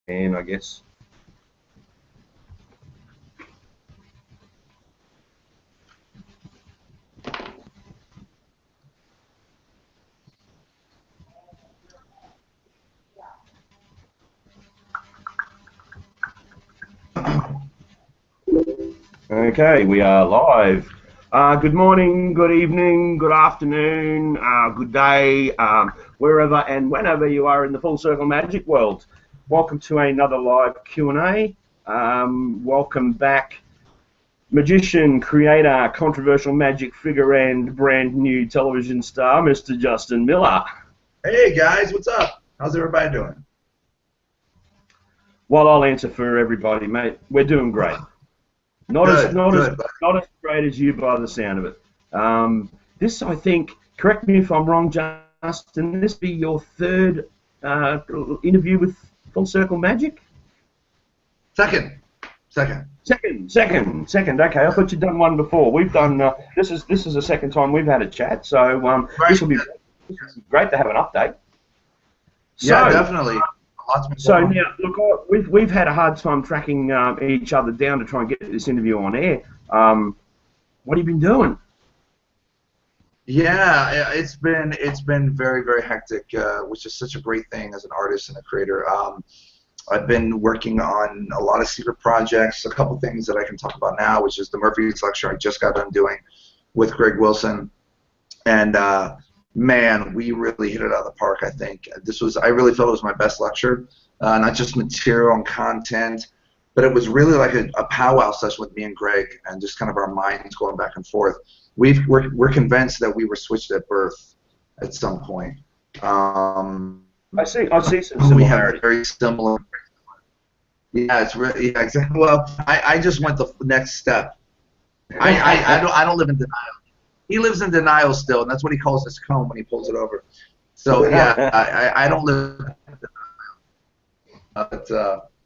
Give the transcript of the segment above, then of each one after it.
And I guess. Okay, we are live. Good morning, good evening, good afternoon, good day, wherever and whenever you are in the Full Circle Magic world. Welcome to another live Q&A. Welcome back, magician, creator, controversial magic figure, and brand new television star, Mr. Justin Miller. Hey guys, what's up? How's everybody doing? Well, I'll answer for everybody, mate. We're doing great. Not as great as you by the sound of it. This, I think, correct me if I'm wrong, Justin, this be your third interview with Full Circle Magic? Second. Okay, I thought you'd done one before. We've done, this is the second time we've had a chat, so Right. This will be great to have an update. Yeah, definitely. So now, look, we've had a hard time tracking each other down to try and get this interview on air. What have you been doing? Yeah, it's been very, very hectic, which is such a great thing as an artist and a creator. I've been working on a lot of secret projects, a couple things that I can talk about now, which is the Murphy's lecture I just got done doing with Greg Wilson, and man, we really hit it out of the park. I think I really felt it was my best lecture, not just material and content, but it was really like a powwow session with me and Greg, and just kind of our minds going back and forth. We're convinced that we were switched at birth at some point. I see some similarities. We have very similar. Yeah, it's really exactly. Well, I just went the next step. I don't live in denial. He lives in denial still, and that's what he calls his comb when he pulls it over. So yeah, I don't live in denial. But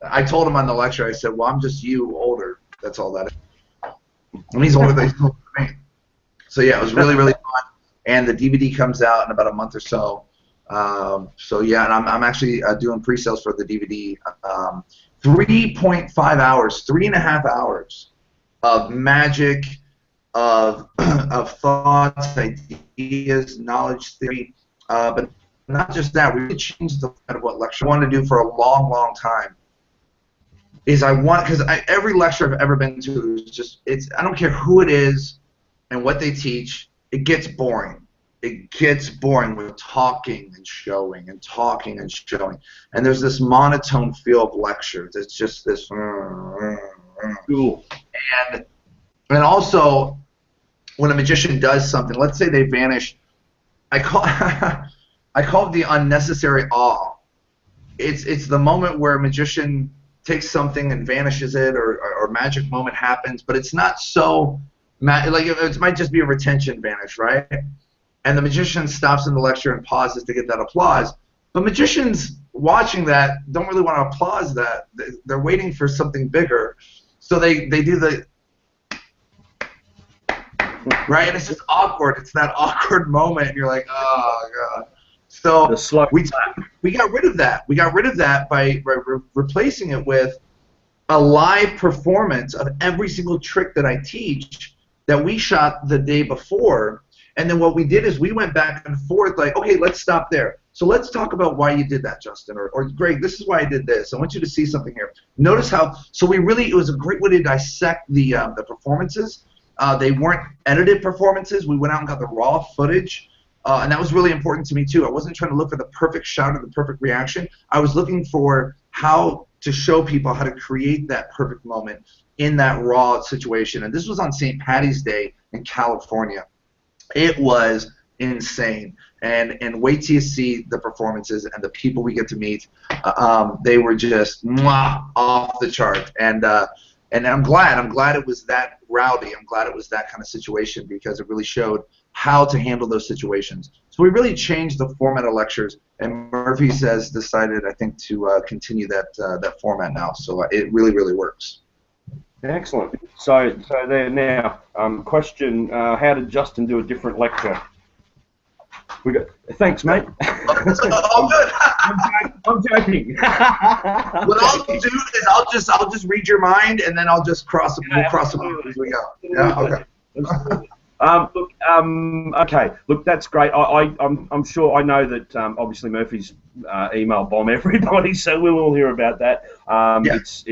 I told him on the lecture, I said, well, I'm just you older. That's all that is. And he's older than me. So yeah, it was really, really fun. And the DVD comes out in about a month or so. So yeah, and I'm actually doing pre-sales for the DVD. 3.5 hours, 3.5 hours of magic, of thoughts, ideas, knowledge, theory, but not just that. We really changed the of what lecture I wanted to do for a long, long time. Is because every lecture I've ever been to is just I don't care who it is and what they teach, it gets boring. It gets boring with talking and showing and talking and showing, and there's this monotone feel of lectures. It's just this. Cool. And also, when a magician does something, let's say they vanish, I call it the unnecessary awe. It's the moment where a magician takes something and vanishes it, or a magic moment happens, but it's not so like it might just be a retention vanish, right? And the magician stops in the lecture and pauses to get that applause. But magicians watching that don't really want to applause that. They're waiting for something bigger, so they do the. Right, and it's just awkward. It's that awkward moment, and you're like, oh god. So we got rid of that. We got rid of that by replacing it with a live performance of every single trick that I teach that we shot the day before. And then what we did is we went back and forth, like, okay, let's stop there. So let's talk about why you did that, Justin, or Greg, this is why I did this. I want you to see something here. Notice how. So it was a great way to dissect the performances. They weren't edited performances. We went out and got the raw footage, and that was really important to me too. I wasn't trying to look for the perfect shot or the perfect reaction. I was looking for how to show people how to create that perfect moment in that raw situation. And this was on St. Patty's Day in California. It was insane. And wait till you see the performances and the people we get to meet. They were just off the chart. And I'm glad it was that rowdy. I'm glad it was that kind of situation, because it really showed how to handle those situations. So we really changed the format of lectures, and Murphy's has decided, I think, to continue that format now. So it really, really works. Excellent. So there now. Question: how did Justin do a different lecture? We got. Thanks, mate. All good. I'm joking. What I'll do is I'll just read your mind, and then I'll just we'll cross them off as we go. Yeah. Okay. Okay. Look, that's great. I'm sure I know that obviously Murphy's email bomb everybody, so we'll all hear about that. It's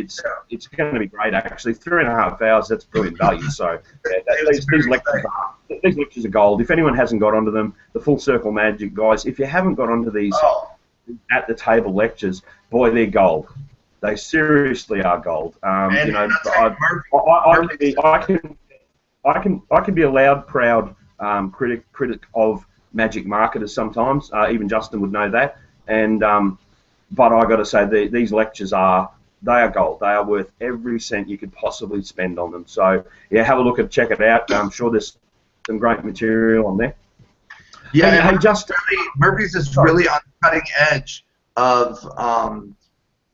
going to be great actually. 3.5 hours. That's brilliant value. So these lectures are gold. If anyone hasn't got onto them, the Full Circle Magic guys, if you haven't got onto these at the table lectures, boy, they're gold. They seriously are gold. You know, I can be a loud, proud critic of magic marketers sometimes. Even Justin would know that. And but I got to say, these lectures are gold. They are worth every cent you could possibly spend on them. So yeah, have a look and check it out. I'm sure there's some great material on there. Yeah, hey, Justin, Murphy's is really on the cutting edge of.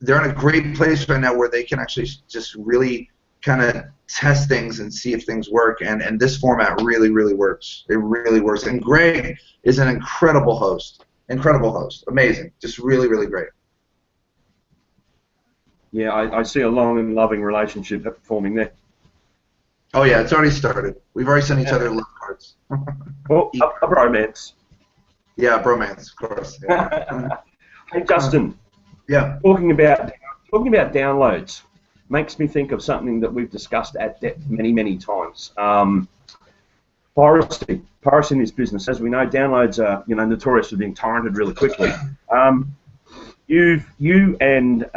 They're in a great place right now where they can actually just really kind of test things and see if things work, and this format really works. It really works. And Greg is an incredible host, amazing, just really great. Yeah, I see a long and loving relationship forming there. Oh yeah, it's already started. We've already sent each other love cards. Well, a bromance. Yeah, bromance, of course. Yeah. Hey Justin. Yeah. Talking about downloads makes me think of something that we've discussed at depth many times. Piracy in this business, as we know, downloads are notorious for being torrented really quickly. You and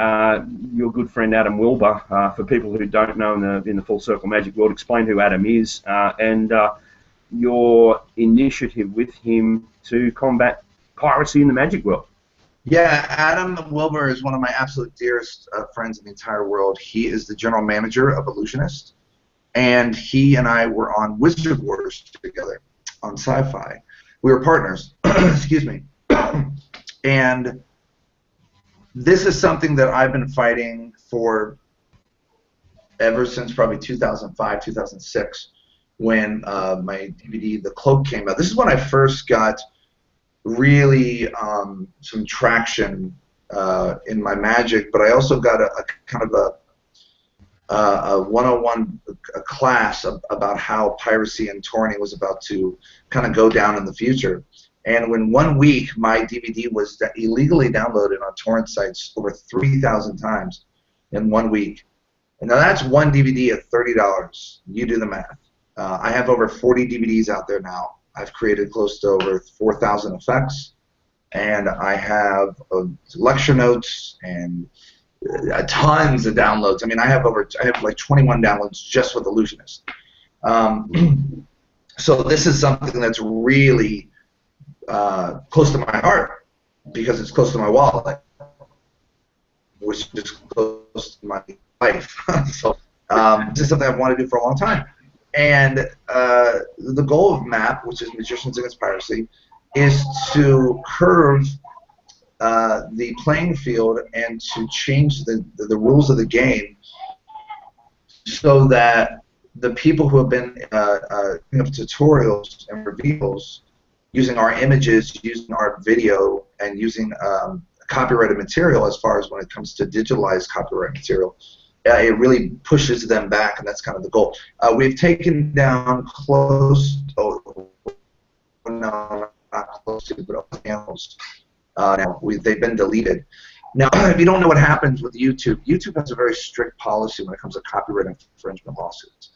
your good friend Adam Wilbur, for people who don't know in the Full Circle Magic world, explain who Adam is and your initiative with him to combat piracy in the magic world. Yeah, Adam Wilbur is one of my absolute dearest friends in the entire world. He is the general manager of Illusionist, and he and I were on Wizard Wars together on Sci-Fi. We were partners. Excuse me. And this is something that I've been fighting for ever since probably 2005, 2006, when my DVD, The Cloak, came out. This is when I first got really some traction in my magic, but I also got a kind of a 101 class about how piracy and torrenting was about to kind of go down in the future. And when 1 week my DVD was illegally downloaded on torrent sites over 3,000 times in 1 week, and now that's one DVD at $30. You do the math. I have over 40 DVDs out there now. I've created close to over 4,000 effects, and I have lecture notes and tons of downloads. I mean, I have like 21 downloads just with Illusionist. So this is something that's really close to my heart because it's close to my wallet, which is close to my life. So this is something I've wanted to do for a long time. And the goal of MAP, which is Magicians Against Piracy, is to curve the playing field and to change the rules of the game so that the people who have been putting up tutorials and reveals using our images, using our video, and using copyrighted material as far as when it comes to digitalized copyrighted material, it really pushes them back, and that's kind of the goal. We've taken down close, not close to, but panels. Now they've been deleted. Now, if you don't know what happens with YouTube, YouTube has a very strict policy when it comes to copyright infringement lawsuits.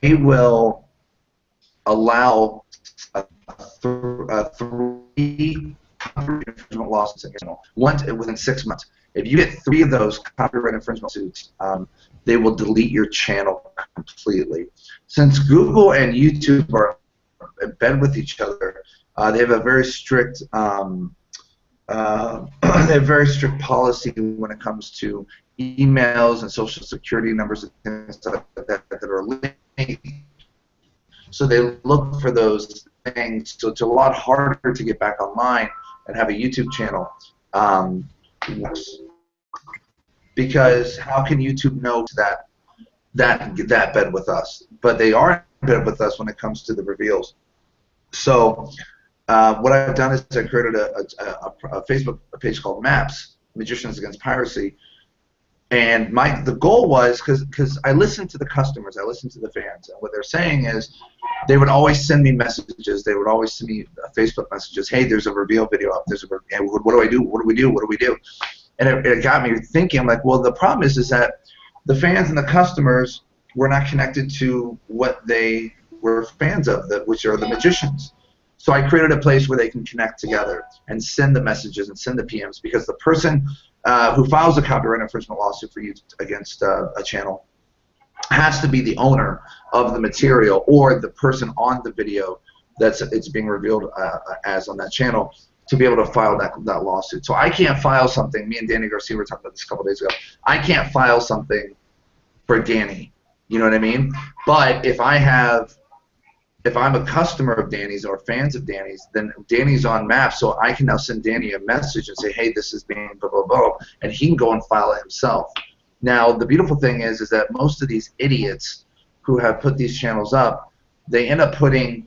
They will allow 3 copyright infringement lawsuits once within 6 months. If you get 3 of those copyright infringement suits, they will delete your channel completely. Since Google and YouTube are in bed with each other, they have a very strict policy when it comes to emails and social security numbers and things like that are linked. So they look for those things. So it's a lot harder to get back online and have a YouTube channel. Because how can YouTube know that bed with us? But they are in bed with us when it comes to the reveals. So what I've done is I created a Facebook page called Maps, Magicians Against Piracy. And the goal was, because I listened to the customers, I listened to the fans, and what they're saying is they would always send me messages. They would always send me Facebook messages. Hey, there's a reveal video up. And what do I do? What do we do? What do we do? And it got me thinking, like, well, the problem is that the fans and the customers were not connected to what they were fans of, which are the magicians. So I created a place where they can connect together and send the messages and send the PMs, because the person who files a copyright infringement lawsuit for you against a channel has to be the owner of the material or the person on the video it's being revealed as on that channel to be able to file that lawsuit. So I can't file something. Me and Danny Garcia were talking about this a couple days ago. I can't file something for Danny. You know what I mean? But if I'm a customer of Danny's or fans of Danny's, then Danny's on Maps, so I can now send Danny a message and say, hey, this is being blah, blah, blah, and he can go and file it himself. Now, the beautiful thing is that most of these idiots who have put these channels up, they end up putting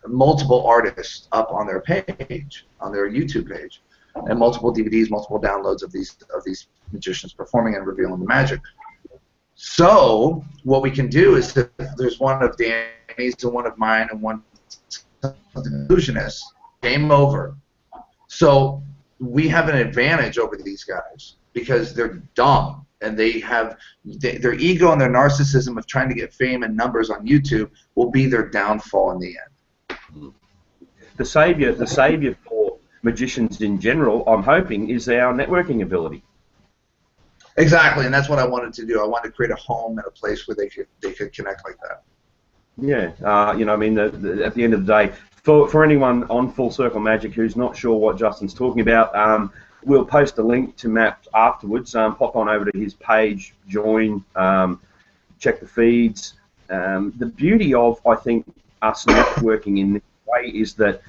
multiple artists up on their page, on their YouTube page, and multiple DVDs, multiple downloads of these magicians performing and revealing the magic. So what we can do is, if there's one of Danny's and one of mine and one illusionist, game over. So we have an advantage over these guys because they're dumb and they have their ego and their narcissism of trying to get fame and numbers on YouTube will be their downfall in the end. The savior for magicians in general, I'm hoping, is our networking ability. Exactly, and that's what I wanted to do. I wanted to create a home and a place where they could connect like that. Yeah, you know, I mean, at the end of the day, for anyone on Full Circle Magic who's not sure what Justin's talking about, we'll post a link to Maps afterwards. Pop on over to his page, join, check the feeds. The beauty of, I think, us networking in this way is that,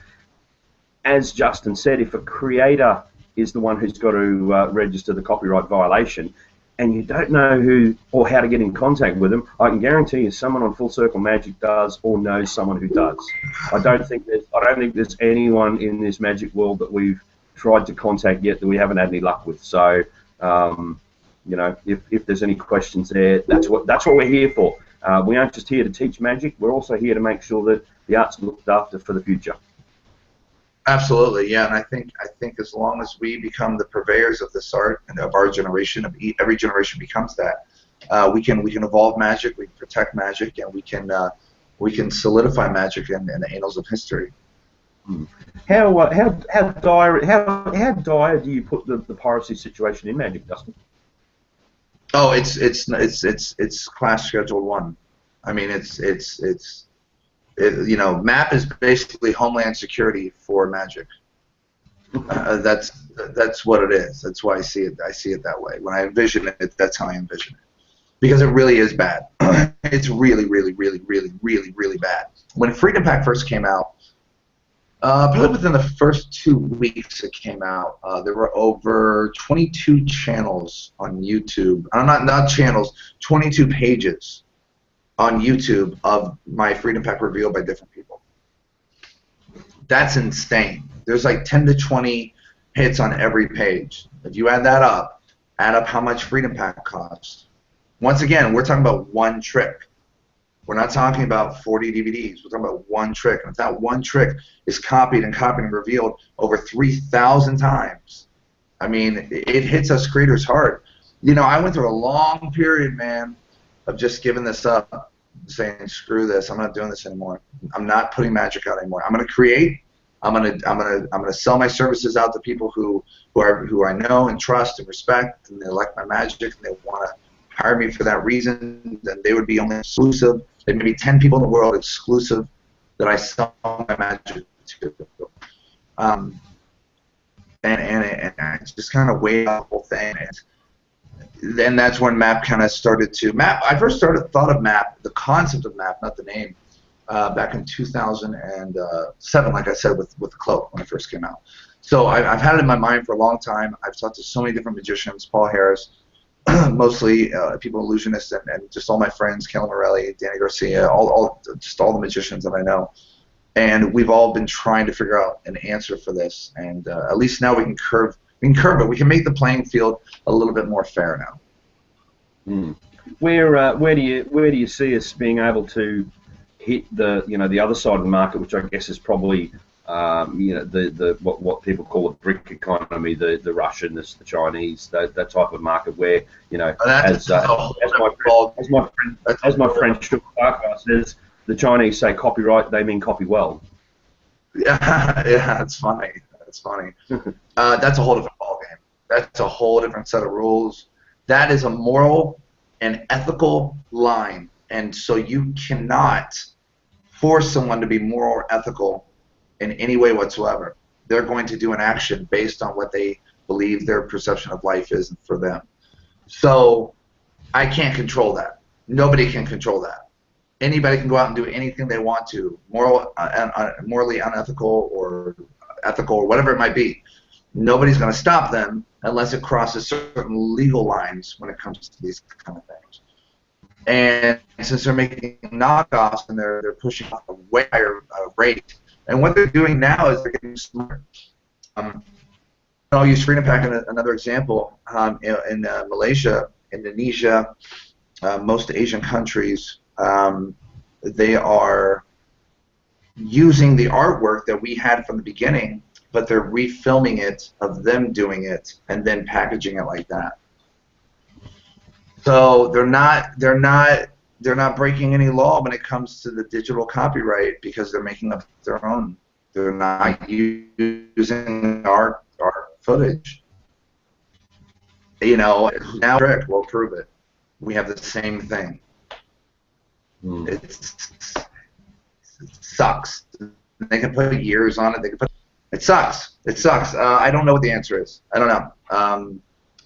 as Justin said, if a creator is the one who's got to register the copyright violation, and you don't know who or how to get in contact with them, I can guarantee you someone on Full Circle Magic does or knows someone who does. I don't think there's anyone in this magic world that we've tried to contact yet that we haven't had any luck with. So, you know, if there's any questions there, that's what we're here for. We aren't just here to teach magic. We're also here to make sure that the art's looked after for the future. Absolutely, yeah, and I think as long as we become the purveyors of this art and of our generation, every generation becomes that, we can evolve magic, we can protect magic, and we can solidify magic in the annals of history. How dire do you put the piracy situation in magic, Dustin? Oh, it's class schedule 1. I mean, you know, MAP is basically Homeland Security for magic. That's what it is. That's why I see it that way. When I envision it, that's how I envision it. Because it really is bad. It's really, really, really, really, really, really bad. When Freedom Pack first came out, probably within the first 2 weeks it came out, there were over 22 channels on YouTube. Not channels, 22 pages on YouTube of my Freedom Pack reveal by different people. That's insane. There's like 10 to 20 hits on every page. If you add up how much Freedom Pack costs. Once again, we're talking about one trick. We're not talking about 40 DVDs. We're talking about one trick. And if that one trick is copied and revealed over 3,000 times, I mean, it hits us creators hard. You know, I went through a long period, man, of just giving this up, saying screw this, I'm not doing this anymore. I'm not putting magic out anymore. I'm going to create. I'm going to sell my services out to people who I know and trust and respect, and they like my magic and they want to hire me for that reason. Then they would be only exclusive. There may be 10 people in the world exclusive that I sell my magic to. And I just kind of weighed out the whole thing. Then that's when MAP kind of started to I first thought of MAP, the concept of MAP, not the name, back in 2007, like I said, with the cloak when it first came out. So I've had it in my mind for a long time. I've talked to so many different magicians, Paul Harris, mostly people illusionists, and just all my friends, Kelly Morelli, Danny Garcia, just all the magicians that I know. And we've all been trying to figure out an answer for this, and at least now we can curve it. We can make the playing field a little bit more fair now. Mm. Where do you see us being able to hit the other side of the market, which I guess is probably the what people call the BRIC economy, the Russian, the Chinese, that type of market where as my friend Stuart Farquhar says, the Chinese say copyright, they mean copy well. Yeah, yeah, it's funny. That's funny. That's a whole different ballgame. That's a whole different set of rules. That is a moral and ethical line, and so you cannot force someone to be moral or ethical in any way whatsoever. They're going to do an action based on what they believe their perception of life is for them. So I can't control that. Nobody can control that. Anybody can go out and do anything they want to, morally unethical or ethical or whatever it might be. Nobody's going to stop them unless it crosses certain legal lines when it comes to these kind of things. And since they're making knockoffs and they're pushing off a way higher rate, and what they're doing now is they're getting smarter. I'll use Freedom Pack as another example. In Malaysia, Indonesia, most Asian countries, they are using the artwork that we had from the beginning, but they're refilming it of them doing it and then packaging it like that. So they're not breaking any law when it comes to the digital copyright because they're making up their own. They're not using our footage. Now we'll prove it. We have the same thing. It sucks. They can put years on it. It sucks. It sucks. I don't know what the answer is. I don't know.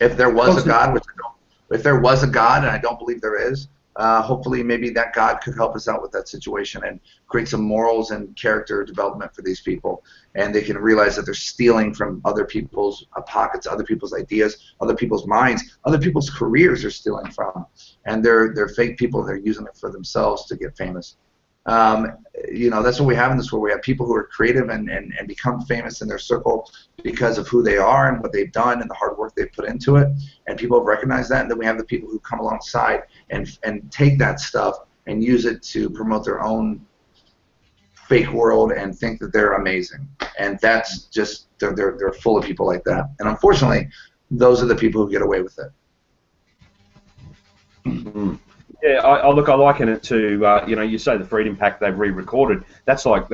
If there was a God, if there was a God, and I don't believe there is, hopefully maybe that God could help us out with that situation and create some morals and character development for these people, and they can realize that they're stealing from other people's pockets, other people's ideas, other people's minds, other people's careers they're stealing from, and they're fake people. They're using it for themselves to get famous. That's what we have in this world. We have people who are creative and become famous in their circle because of who they are and what they've done and the hard work they've put into it, and people have recognized that. And then we have the people who come alongside and take that stuff and use it to promote their own fake world and think that they're amazing. And that's just they're full of people like that. And unfortunately, those are the people who get away with it. Mm-hmm. Yeah, I liken it to you say the Freedom Pack they've re-recorded. That's like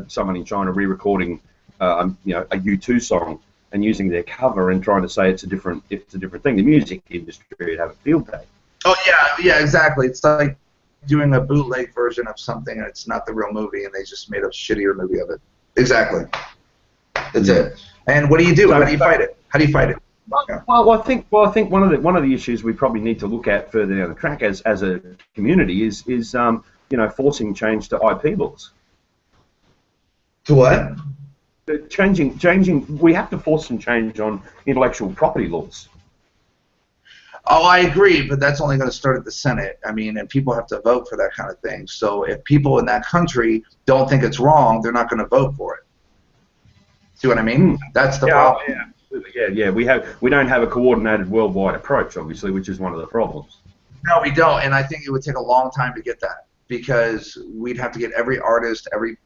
someone in China re-recording a U2 song and using their cover and trying to say it's a different thing. The music industry would have a field day. Oh yeah, exactly. It's like doing a bootleg version of something and it's not the real movie and they just made a shittier movie of it. Exactly. That's it. And what do you do? How do you fight it? How do you fight it? Well, I think one of the issues we probably need to look at further down the track as a community is forcing change to IP laws. To what? Changing. We have to force some change on intellectual property laws. Oh, I agree, but that's only going to start at the Senate. I mean, and people have to vote for that kind of thing. So if people in that country don't think it's wrong, they're not going to vote for it. See what I mean? That's the problem. Yeah. Yeah, we don't have a coordinated worldwide approach, obviously, which is one of the problems. No, we don't, and I think it would take a long time to get that because we'd have to get every artist, every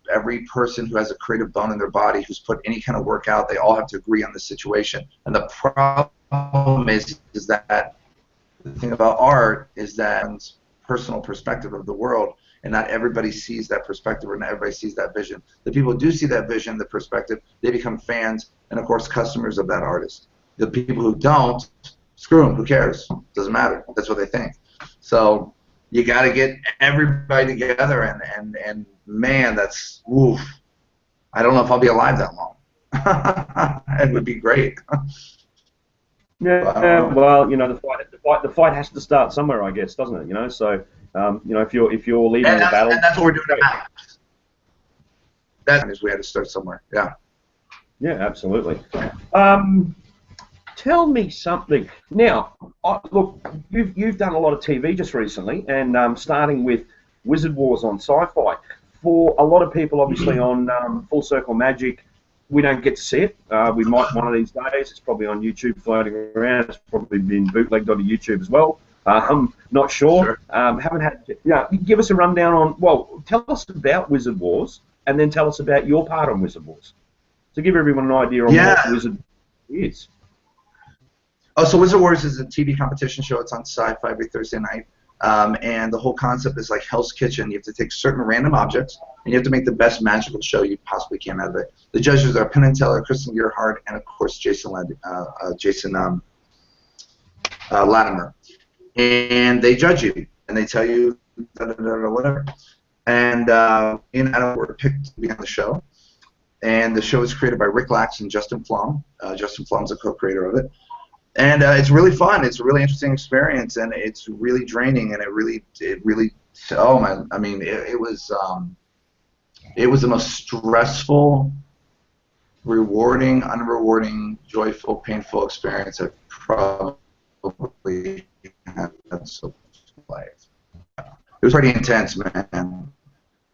person who has a creative bone in their body, who's put any kind of work out, they all have to agree on the situation. And the problem is that the thing about art is that it's personal perspective of the world, and not everybody sees that perspective or not everybody sees that vision. The people who do see that vision, the perspective, they become fans and, of course, customers of that artist. The people who don't, screw them, who cares? Doesn't matter. That's what they think. So you got to get everybody together, and man, that's, oof. I don't know if I'll be alive that long. It would be great. Yeah, well, the fight has to start somewhere, I guess, doesn't it? So, if you're leading the battle, and that's what we're doing now. That is, we had to start somewhere. Yeah. Yeah, absolutely. Tell me something now. Look, you've done a lot of TV just recently, and starting with Wizard Wars on Sci-Fi. for a lot of people, obviously, on Full Circle Magic, we don't get to see it. We might one of these days. It's probably on YouTube floating around. It's probably been bootlegged onto YouTube as well. Not sure. Sure. Haven't had. Give us a rundown on. Well, tell us about Wizard Wars, and then tell us about your part on Wizard Wars, to give everyone an idea on what Wizard is. Oh, so Wizard Wars is a TV competition show. It's on Sci-Fi every Thursday night. And the whole concept is like Hell's Kitchen. You have to take certain random objects, and you have to make the best magical show you possibly can out of it. The judges are Penn and Teller, Kristen Gerhardt, and of course Jason Latimer. And they judge you, and they tell you whatever. And me and Adam were picked to be on the show. And the show is created by Rick Lax and Justin Flom. Justin Flom's a co-creator of it. And it's really fun. It's a really interesting experience, and it's really draining. And it really, oh man, I mean, it was the most stressful, rewarding, unrewarding, joyful, painful experience I've probably had so much life. It was pretty intense, man.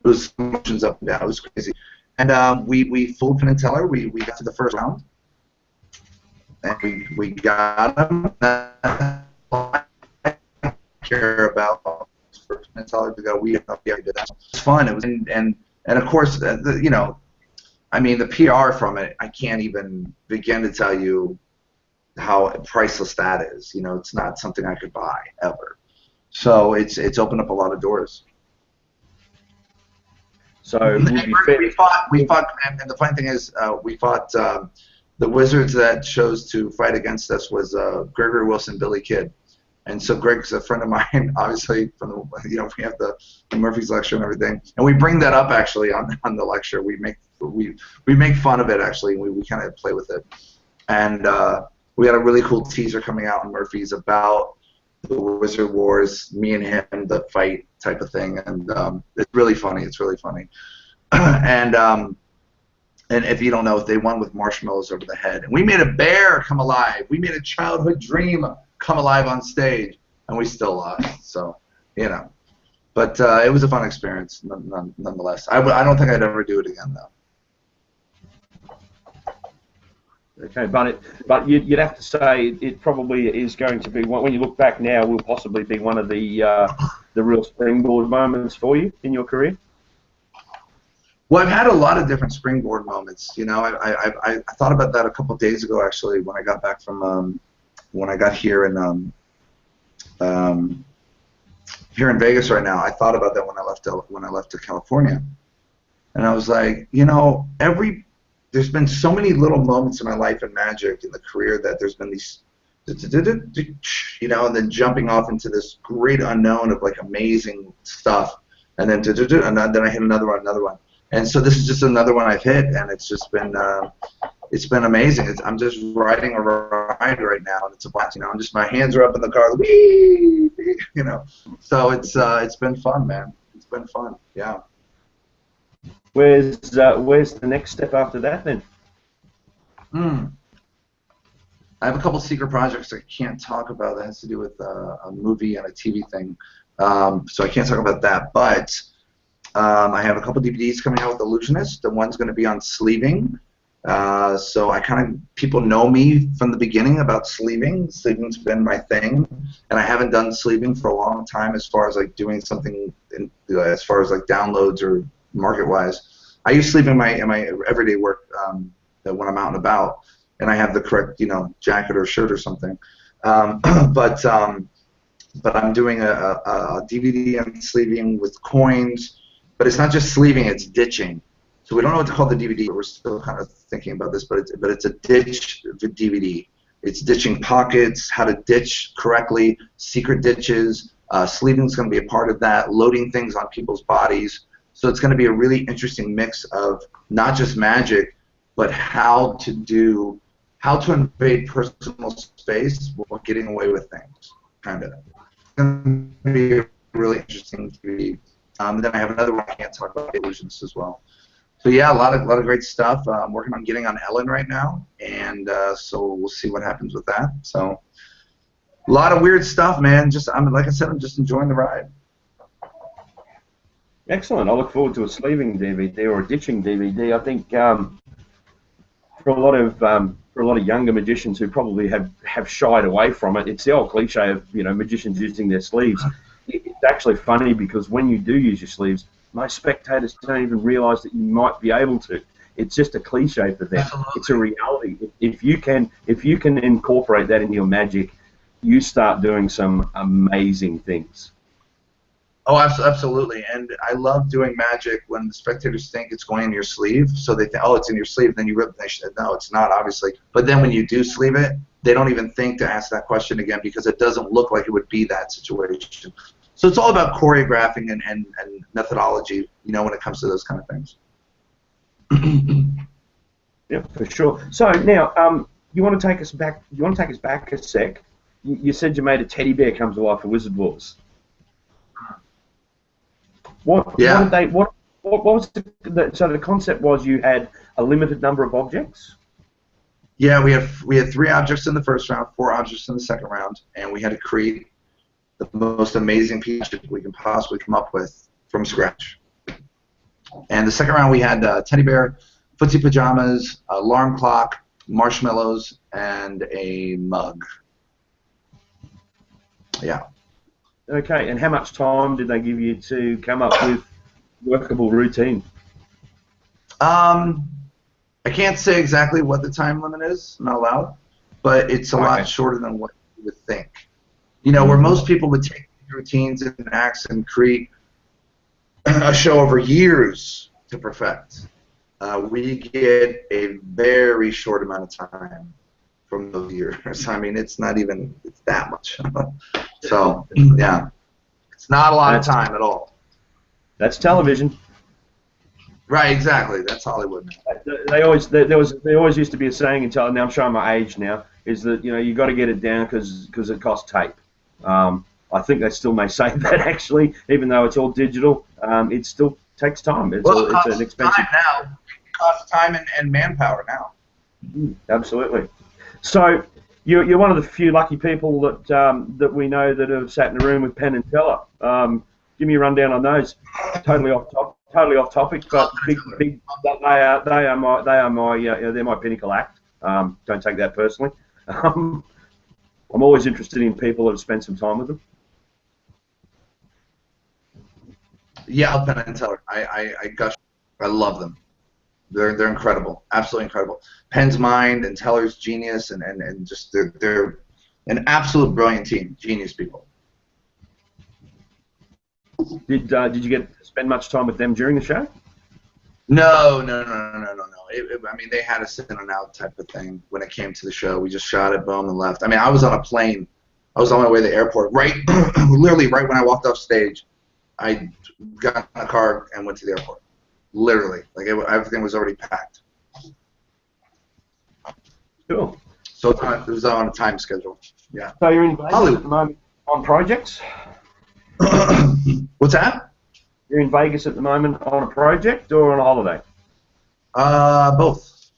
It was emotions up and down. It was crazy. And we fooled Penn and Teller. We got to the first round. And we got them. I care about for Penn and Teller to go. We did that. It was fun. It was and of course I mean the PR from it. I can't even begin to tell you how priceless that is. You know, it's not something I could buy ever. So it's opened up a lot of doors. So we fought, and the funny thing is, we fought. The wizards that chose to fight against us was Gregory Wilson, Billy Kidd, and so Greg's a friend of mine. Obviously, from the we have the Murphy's lecture and everything, and we bring that up actually on the lecture. We make fun of it actually. We kind of play with it, and we had a really cool teaser coming out on Murphy's about the Wizard Wars, me and him, the fight type of thing, and it's really funny. It's really funny, And if you don't know, they won with marshmallows over the head. And we made a bear come alive. We made a childhood dream come alive on stage, and we still lost. So, you know. But it was a fun experience, nonetheless. I don't think I'd ever do it again, though. Okay, but you'd have to say it probably is going to be, when you look back now, will possibly be one of the real springboard moments for you in your career. Well, I've had a lot of different springboard moments. You know, I thought about that a couple of days ago, actually, when I got back from when I got here in Vegas right now. I thought about that when I left to California, and I was like, you know, there's been so many little moments in my life in magic in the career that there's been these, you know, and then jumping off into this great unknown of like amazing stuff, and then I hit another one. And so this is just another one I've hit, and it's been amazing. I'm just riding a ride right now, and it's a blast. You know, my hands are up in the car, whee, you know. So it's been fun, man. It's been fun, yeah. Where's the next step after that then? I have a couple secret projects I can't talk about that has to do with a movie and a TV thing, so I can't talk about that, but. I have a couple DVDs coming out with Illusionist. The one's going to be on sleeving. So people know me from the beginning about sleeving. Sleeving's been my thing, and I haven't done sleeving for a long time as far as like doing something as far as like downloads or market-wise. I use sleeving in my everyday work when I'm out and about, and I have the correct jacket or shirt or something. But I'm doing a DVD on sleeving with coins. But it's not just sleeving; it's ditching. So we don't know what to call the DVD, but we're still kind of thinking about this. But it's a ditch DVD. It's ditching pockets, how to ditch correctly, secret ditches. Sleeving is going to be a part of that. Loading things on people's bodies. So it's going to be a really interesting mix of not just magic, but how to invade personal space while getting away with things. Kind of. It's going to be really interesting to be. Then I have another one I can't talk about, Illusions as well. So yeah, a lot of great stuff. I'm working on getting on Ellen right now, and so we'll see what happens with that. So a lot of weird stuff, man. Like I said, I'm just enjoying the ride. Excellent. I look forward to a sleeving DVD or a ditching DVD. I think for a lot of younger magicians who probably have shied away from it, it's the old cliche of magicians using their sleeves. It's actually funny because when you do use your sleeves, most spectators don't even realise that you might be able to. It's just a cliche for them. Absolutely. It's a reality. If you can incorporate that into your magic, you start doing some amazing things. Oh, absolutely. And I love doing magic when the spectators think it's going in your sleeve. So they think, oh, it's in your sleeve. Then you rip it. No, it's not, obviously. But then when you do sleeve it, they don't even think to ask that question again because it doesn't look like it would be that situation. So it's all about choreographing and methodology, when it comes to those kind of things. Yeah, for sure. So now, you want to take us back? You want to take us back a sec? You said you made a teddy bear come to life for Wizard Wars. What was so the concept was you had a limited number of objects? Yeah, we had 3 objects in the first round, 4 objects in the second round, and we had to create the most amazing piece we can possibly come up with from scratch. And the second round we had teddy bear, footsie pajamas, alarm clock, marshmallows, and a mug. Yeah. Okay, and how much time did they give you to come up with workable routine? I can't say exactly what the time limit is. I'm not allowed, but it's a lot shorter than what you would think. Where most people would take routines and acts and create a show over years to perfect. We get a very short amount of time from those years. I mean, it's that much. So, yeah, it's not a lot of time at all. That's television. Right, exactly. That's Hollywood. There always used to be a saying in television. Now I'm showing my age now. Is that you got to get it down because it costs tape. I think they still may say that actually, even though it's all digital, it still takes time. It's an expensive. Time now. It costs time and manpower now. Absolutely. So you're one of the few lucky people that we know that have sat in a room with Penn and Teller. Give me a rundown on those. Totally off topic, but big. They're my pinnacle act. Don't take that personally. I'm always interested in people that have spent some time with them. Yeah, Penn and Teller. I gush. I love them. They're incredible, absolutely incredible. Penn's mind and Teller's genius, and just they're an absolute brilliant team, genius people. Did you get to spend much time with them during the show? No. I mean, they had us in and out type of thing when it came to the show. We just shot it, boom, and left. I mean, I was on a plane. I was on my way to the airport. Literally right when I walked off stage, I got in a car and went to the airport. Literally, everything was already packed. Cool. So it was on a time schedule. Yeah. So you're in Vegas at the moment on projects? What's that? You're in Vegas at the moment on a project or on a holiday? Both.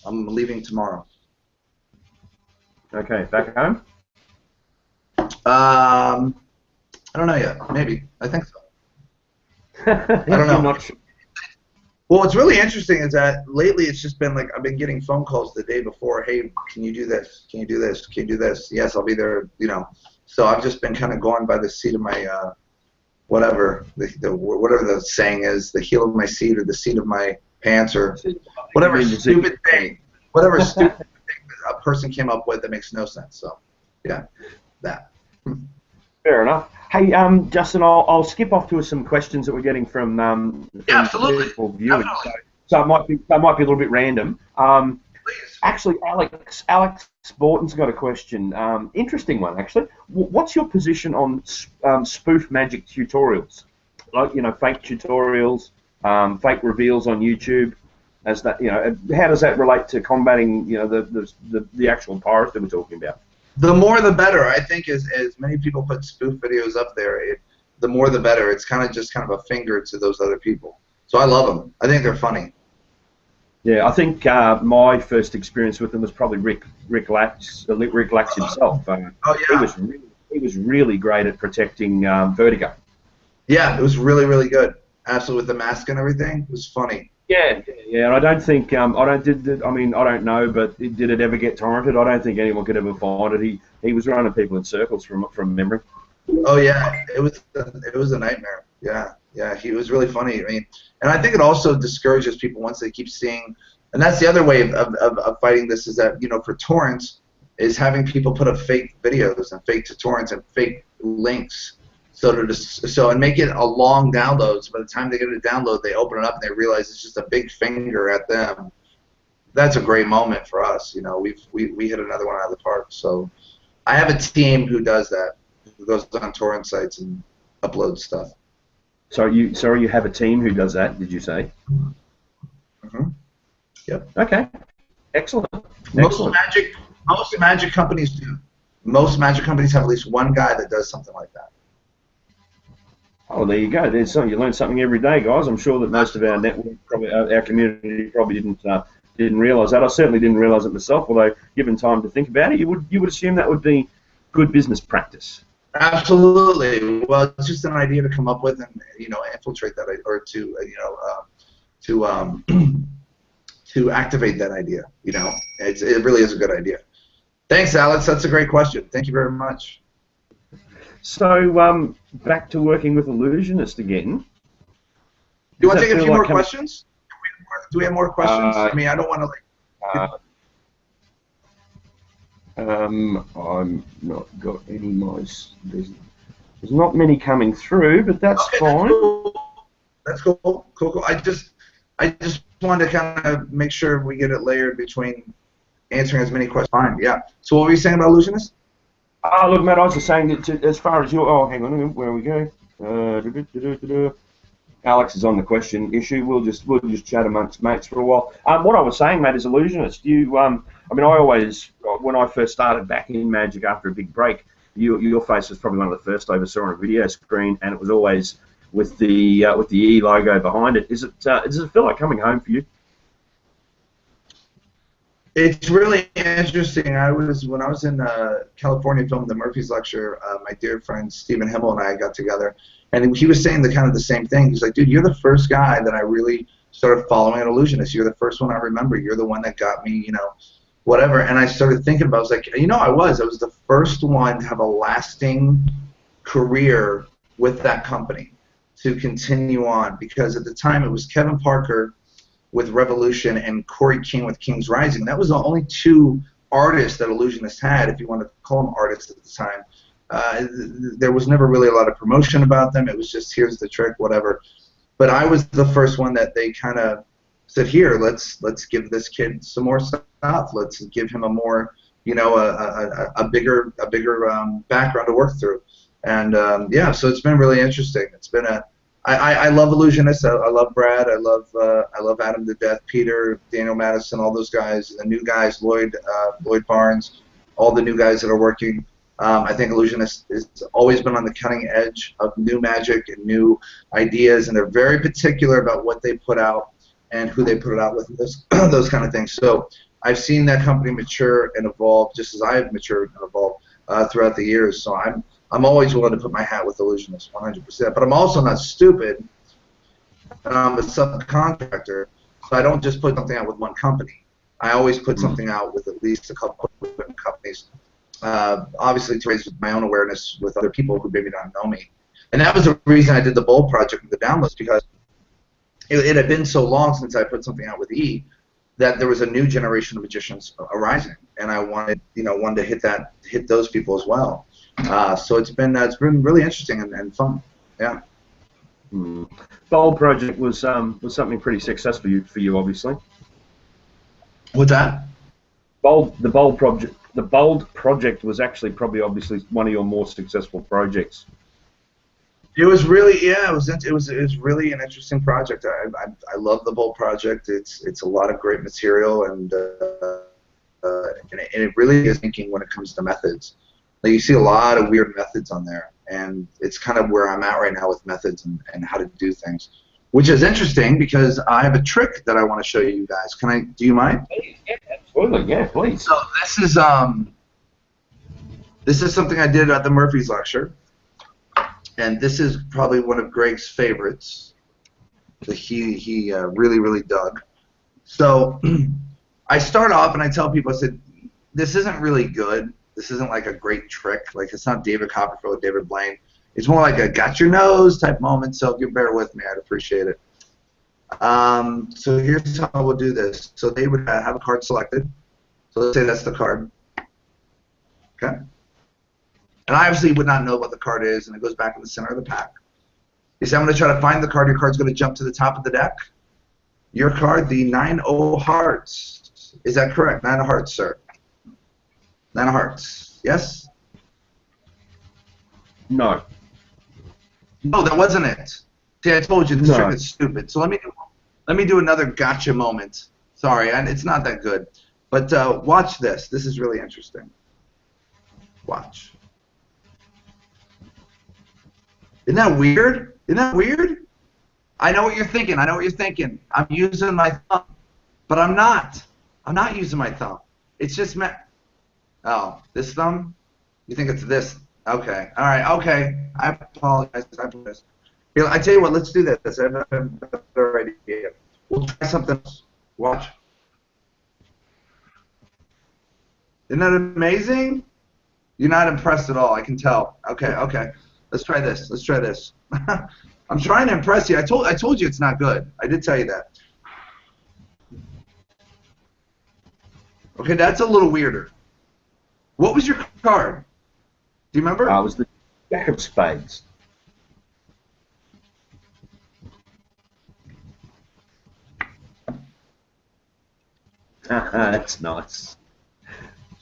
I'm leaving tomorrow. Okay, back home? I don't know yet. Maybe. I think so. I don't know. Not sure. Well, what's really interesting is that lately it's just been like I've been getting phone calls the day before. Hey, can you do this? Can you do this? Can you do this? Yes, I'll be there. So I've just been kind of going by the seat of my whatever whatever the saying is, the heel of my seat or the seat of my pants or whatever stupid thing. Whatever stupid thing a person came up with that makes no sense. So yeah, that. Fair enough. Hey, Justin, I'll skip off to some questions that we're getting from absolutely. people viewing. Absolutely. So it might be a little bit random. Please. Actually, Alex Borton's got a question. Interesting one, actually. What's your position on spoof magic tutorials? Like, fake tutorials, fake reveals on YouTube. As that, how does that relate to combating, the actual piracy that we're talking about? The more the better. I think as many people put spoof videos up there, the more the better. It's kind of a finger to those other people. So I love them. I think they're funny. Yeah, I think my first experience with them was probably Rick Lax himself. Oh yeah. He was really great at protecting Vertigo. Yeah, it was really, really good. Absolutely, with the mask and everything, it was funny. Yeah, yeah, and I don't think I mean, I don't know, but did it ever get torrented? I don't think anyone could ever find it. He was running people in circles from memory. Oh yeah, it was a nightmare. Yeah, yeah, he was really funny. I mean, and I think it also discourages people once they keep seeing. And that's the other way of fighting this is that for torrents is having people put up fake videos and fake to torrents and fake links. So and make it a long download. So by the time they get a download, they open it up and they realize it's just a big finger at them. That's a great moment for us. We hit another one out of the park. So I have a team who does that, who goes on torrent sites and uploads stuff. So you have a team who does that? Did you say? Mm-hmm. Yep. Okay. Excellent. Most magic companies do. Most magic companies have at least one guy that does something like that. Oh, there you go. There's something. You learn something every day, guys. I'm sure that most of our network, probably our community, probably didn't realise that. I certainly didn't realise it myself. Although, given time to think about it, you would assume that would be good business practice. Absolutely. Well, it's just an idea to come up with and infiltrate that, or to activate that idea. It really is a good idea. Thanks, Alex. That's a great question. Thank you very much. So, back to working with Illusionist again. Do you want to take a few more questions? Do we have more questions? I mean, I don't want to I'm not got any more. There's not many coming through, but that's fine. That's cool. Cool. I just wanted to kind of make sure we get it layered between answering as many questions. Fine. Yeah. So what were you saying about Illusionist? Oh, look, Matt, I was just saying that as far as your... Oh, hang on, where we go? Alex is on the question issue. We'll just chat amongst mates for a while. What I was saying, Matt, is Illusionist. I mean, I always, when I first started back in Magic after a big break, your face was probably one of the first I ever saw on a video screen, and it was always with the E logo behind it. Does it feel like coming home for you? It's really interesting. When I was in California filming the Murphy's Lecture, my dear friend Stephen Himmel and I got together, and he was saying the same thing. He's like, dude, you're the first guy that I really started following an Illusionist. You're the first one I remember. You're the one that got me, whatever. And I started thinking about it. I was like, I was the first one to have a lasting career with that company to continue on, because at the time it was Kevin Parker with Revolution and Corey King with King's Rising. That was the only two artists that Illusionist had, if you want to call them artists at the time. There was never really a lot of promotion about them. It was just, here's the trick, whatever. But I was the first one that they kind of said, here, let's give this kid some more stuff. Let's give him a more, a bigger background to work through. And yeah, so it's been really interesting. It's been I love Illusionists. I love Brad. I love Adam to death. Peter, Daniel Madison, all those guys. The new guys, Lloyd Barnes, all the new guys that are working. I think Illusionist has always been on the cutting edge of new magic and new ideas, and they're very particular about what they put out and who they put it out with, and those kind of things. So I've seen that company mature and evolve just as I have matured and evolved throughout the years. So I'm always willing to put my hat with Illusionist, 100%. But I'm also not stupid, and I'm a subcontractor, so I don't just put something out with one company. I always put something out with at least a couple of different companies, obviously to raise my own awareness with other people who maybe don't know me. And that was the reason I did the Bold project with the downloads, because it had been so long since I put something out with E that there was a new generation of magicians arising, and I wanted to hit those people as well. So it's been really interesting and fun. Yeah. Bold project was something pretty successful for you, obviously. What's that? The Bold project was actually probably obviously one of your more successful projects. It was really, yeah, it was really an interesting project. I love the Bold project. It's a lot of great material, and it really is thinking when it comes to methods. Like, you see a lot of weird methods on there, and it's kind of where I'm at right now with methods and how to do things, which is interesting because I have a trick that I want to show you guys. Do you mind? Yeah, absolutely. Yeah, please. So this is something I did at the Murphy's Lecture. And this is probably one of Greg's favorites that he really dug. So I start off and I tell people, I said, this isn't really good. This isn't like a great trick. Like, it's not David Copperfield or David Blaine. It's more like a got your nose type moment. So if you bear with me, I'd appreciate it. So here's how we'll do this. So they would have a card selected. So let's say that's the card. Okay. And I obviously would not know what the card is, and it goes back in the center of the pack. You say, I'm going to try to find the card. Your card's going to jump to the top of the deck. Your card, the 9 of hearts. Is that correct? 9 of hearts, sir. 9 of hearts. Yes? No. No, that wasn't it. See, I told you this trick is stupid. So let me do another gotcha moment. Sorry, it's not that good. But watch this. This is really interesting. Watch. Isn't that weird? Isn't that weird? I know what you're thinking. I know what you're thinking. I'm using my thumb. But I'm not. I'm not using my thumb. It's just oh, this thumb? You think it's this? Okay. All right. Okay. I apologize. Here, I tell you what. Let's do this. I have a better idea. We'll try something else. Watch. Isn't that amazing? You're not impressed at all. I can tell. Okay. Okay. Let's try this. Let's try this. I'm trying to impress you. I told you it's not good. I did tell you that. Okay, that's a little weirder. What was your card? Do you remember? It was the Jack of Spades. That's nice.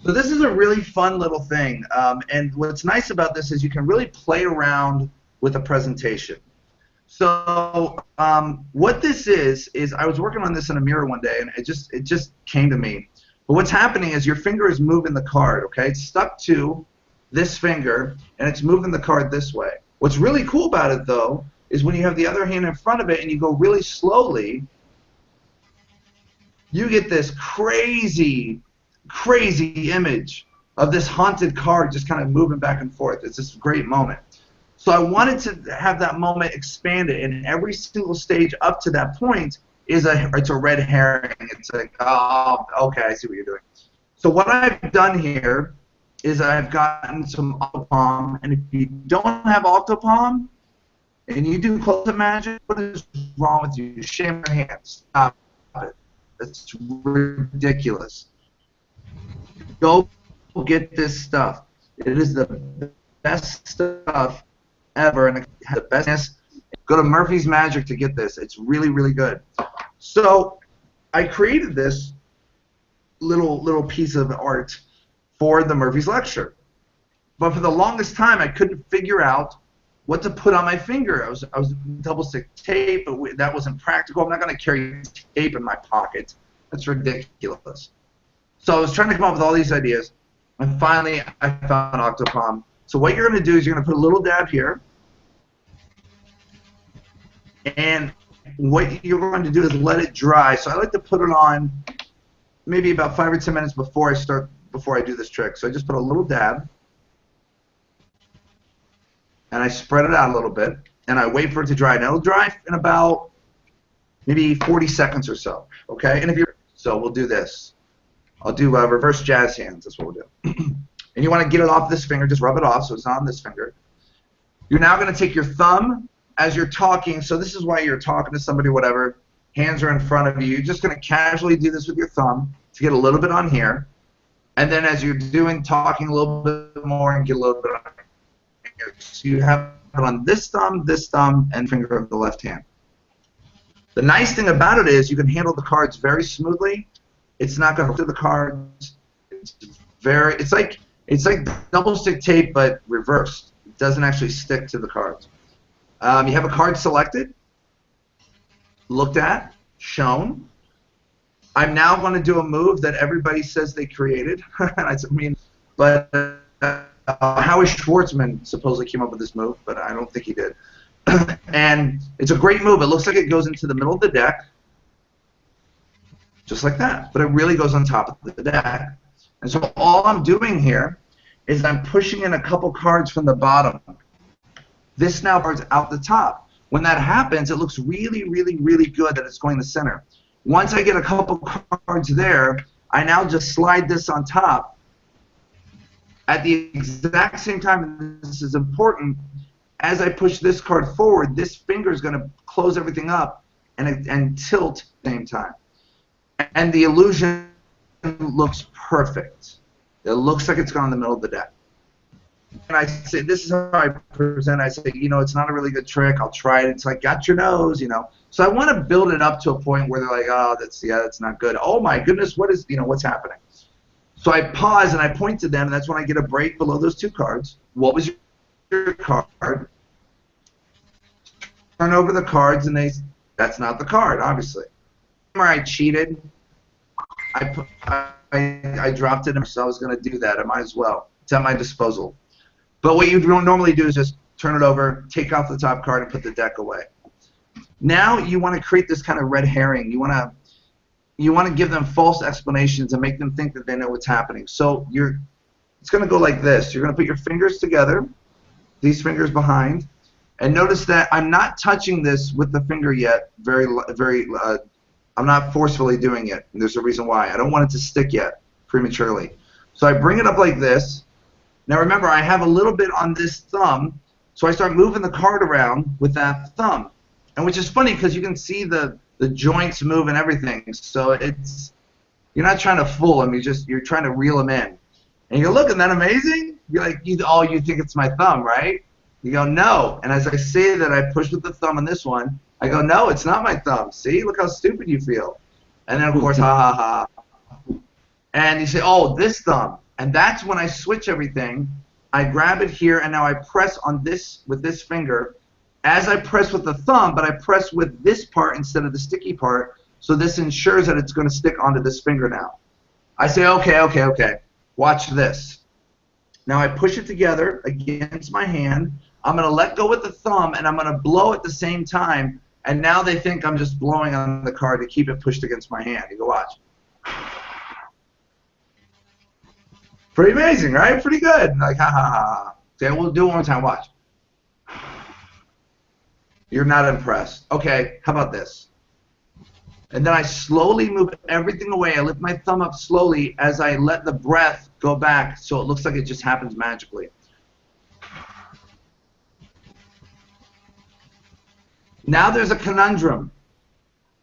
So this is a really fun little thing, and what's nice about this is you can really play around with a presentation. So what this is I was working on this in a mirror one day, and it just came to me. But what's happening is your finger is moving the card, okay? It's stuck to this finger, and it's moving the card this way. What's really cool about it, though, is when you have the other hand in front of it and you go really slowly, you get this crazy image of this haunted card just kind of moving back and forth. It's this great moment. So I wanted to have that moment expanded, and every single stage up to that point it's a red herring. It's like, oh, okay, I see what you're doing. So what I've done here is I've gotten some Octopalm, and if you don't have Octopalm and you do close-up magic, what is wrong with you? Shame your hands. Stop it. It's ridiculous. Go get this stuff. It is the best stuff ever, and it has the best. Go to Murphy's Magic to get this. It's really good. So I created this little piece of art for the Murphy's lecture, but for the longest time I couldn't figure out what to put on my finger. I was double stick tape, but that wasn't practical. I'm not going to carry tape in my pocket. That's ridiculous. So I was trying to come up with all these ideas, and finally I found Octopalm. So what you're going to do is you're going to put a little dab here, and what you're going to do is let it dry. So I like to put it on maybe about 5 or 10 minutes before I do this trick. So I just put a little dab, and I spread it out a little bit, and I wait for it to dry. Now it'll dry in about maybe 40 seconds or so. Okay, and so we'll do this. I'll do reverse jazz hands. That's what we'll do. And you want to get it off this finger. Just rub it off so it's not on this finger. You're now going to take your thumb as you're talking. So this is why you're talking to somebody, whatever. Hands are in front of you. You're just going to casually do this with your thumb to get a little bit on here. And then as you're talking a little bit more and get a little bit on here. So you have it on this thumb, and finger of the left hand. The nice thing about it is you can handle the cards very smoothly. It's not going to hurt the cards. It's like double stick tape but reversed. It doesn't actually stick to the cards. You have a card selected, looked at, shown. I'm now going to do a move that everybody says they created. But Howie Schwartzman supposedly came up with this move, but I don't think he did. And it's a great move. It looks like it goes into the middle of the deck, just like that. But it really goes on top of the deck. And so all I'm doing here is I'm pushing in a couple cards from the bottom. this now card's out the top. When that happens, it looks really, really, really good that it's going to center. Once I get a couple cards there, I now just slide this on top. At the exact same time, and this is important, as I push this card forward, this finger is going to close everything up and tilt at the same time. And the illusion looks perfect. It looks like it's gone in the middle of the deck. And I say, this is how I present. I say, you know, it's not a really good trick. I'll try it. It's like, got your nose, you know. So I want to build it up to a point where they're like, oh, that's not good. Oh my goodness, what's happening? So I pause and I point to them, and that's when I get a break below those two cards. What was your card? Turn over the cards, and that's not the card, obviously. I cheated. I dropped it, so I was going to do that. I might as well. It's at my disposal. But what you normally do is just turn it over, take off the top card, and put the deck away. Now you want to create this kind of red herring. You want to give them false explanations and make them think that they know what's happening. So it's going to go like this. You're going to put your fingers together, these fingers behind, and notice that I'm not touching this with the finger yet. I'm not forcefully doing it. And there's a reason why. I don't want it to stick yet prematurely. So I bring it up like this. Now remember, I have a little bit on this thumb, so I start moving the card around with that thumb. And which is funny because you can see the joints move and everything. So you're not trying to fool them. You're trying to reel them in. And you go, look, isn't that amazing? You're like, you think it's my thumb, right? You go, no. And as I say that, I push with the thumb on this one. I go, no, it's not my thumb. See, look how stupid you feel. And then of course, ha ha ha. And you say, oh, this thumb. And that's when I switch everything. I grab it here, and now I press on this with this finger. As I press with the thumb, but I press with this part instead of the sticky part, so this ensures that it's going to stick onto this finger now. I say, okay. Watch this. Now I push it together against my hand. I'm going to let go with the thumb, and I'm going to blow at the same time. And now they think I'm just blowing on the card to keep it pushed against my hand. You go watch. Pretty amazing, right? Pretty good. Like, ha, ha, ha. Okay, we'll do it one more time. Watch. You're not impressed. Okay, how about this? And then I slowly move everything away. I lift my thumb up slowly as I let the breath go back so it looks like it just happens magically. Now there's a conundrum.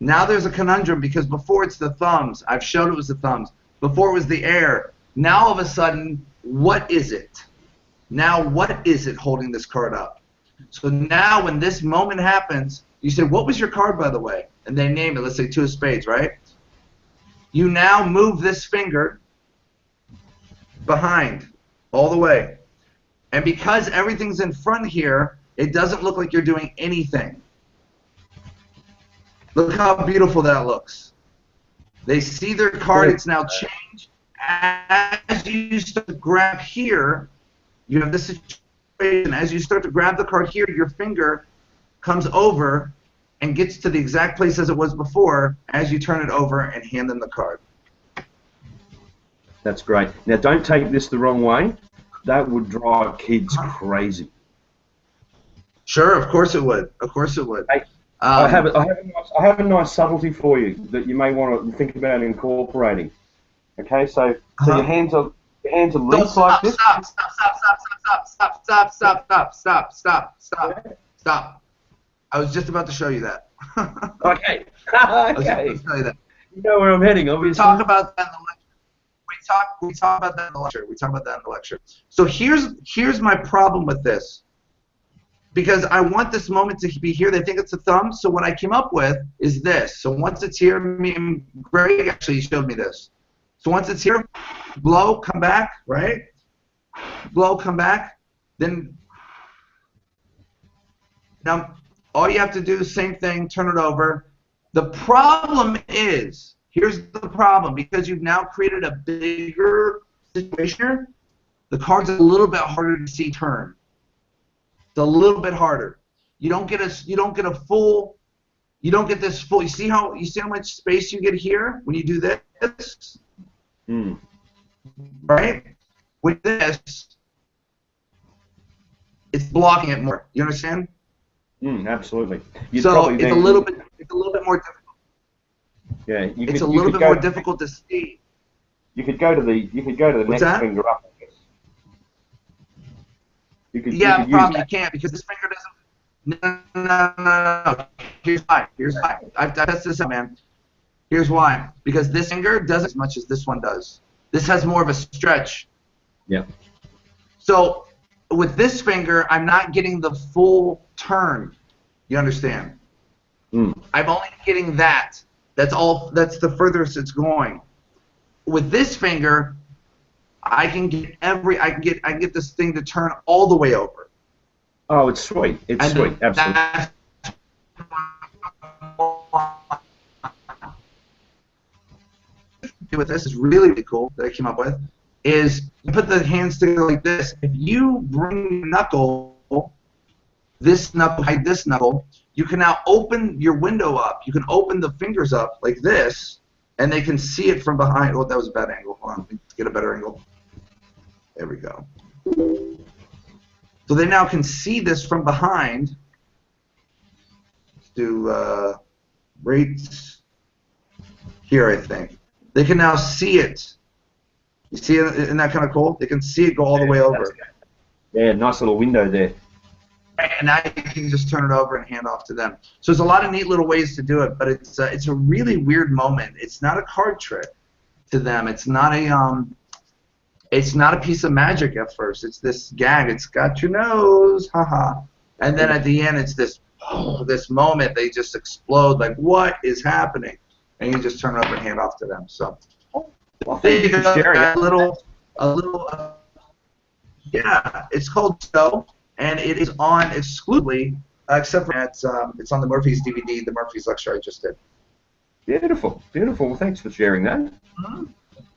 Now there's a conundrum because before it's the thumbs. I've shown it was the thumbs. Before it was the air. Now all of a sudden, what is it? Now what is it holding this card up? So now when this moment happens, you say, what was your card, by the way? And they name it. Let's say two of spades, right? You now move this finger behind all the way. And because everything's in front here, it doesn't look like you're doing anything. Look how beautiful that looks. They see their card. It's now changed. As you start to grab here, you have this situation. As you start to grab the card here, your finger comes over and gets to the exact place as it was before as you turn it over and hand them the card. That's great. Now, don't take this the wrong way. That would drive kids crazy. Sure, of course it would. Of course it would. Hey, I have a nice subtlety for you that you may want to think about incorporating. Okay, so your hands are loose like this. Stop. I was just about to show you that. Okay. I was just about to show you that. You know where I'm heading, obviously. We talk about that in the lecture. We talk about that in the lecture. So here's my problem with this. Because I want this moment to be here. They think it's a thumb. So what I came up with is this. So once it's here, me and Greg actually showed me this. So once it's here, blow, come back, right? Blow, come back. Then now all you have to do is same thing, turn it over. The problem is, here's the problem, because you've now created a bigger situation here, the card's a little bit harder to see turn. It's a little bit harder. You don't get this full. You see how much space you get here when you do this? Right? With this, it's blocking it more. You understand? Absolutely. So it's a little bit more difficult. Yeah, it's a little bit more difficult to see. You could go to the What's next that? finger up. I guess. You Probably you can't because this finger doesn't. No. Here's why. I've tested this out, man. Here's why. Because this finger doesn't as much as this one does. This has more of a stretch. Yeah. So with this finger, I'm not getting the full turn. You understand? I'm only getting that. That's all. That's the furthest it's going. With this finger, I can get this thing to turn all the way over. Oh, it's sweet. It's sweet. Absolutely. With this is really, really cool that I came up with is you put the hands together like this. If you bring your knuckle, this knuckle, hide this knuckle, you can now open your window up. You can open the fingers up like this, and they can see it from behind. Oh, that was a bad angle. Hold on, let me get a better angle. There we go. So they now can see this from behind. Let's do rates here, I think. They can now see it. You see it? Isn't that kind of cool? They can see it go all the way over. Yeah, nice little window there. And now you can just turn it over and hand off to them. So there's a lot of neat little ways to do it, but it's a really weird moment. It's not a card trick to them. It's not a piece of magic at first. It's this gag. It's got your nose, haha. And then at the end, it's this moment. They just explode. Like, what is happening? And you just turn it over and hand off to them. So, well, thank you for sharing yeah, it's called So, and it is on exclusively, except for it's on the Murphy's DVD, the Murphy's lecture I just did. Beautiful, beautiful. Well, thanks for sharing that.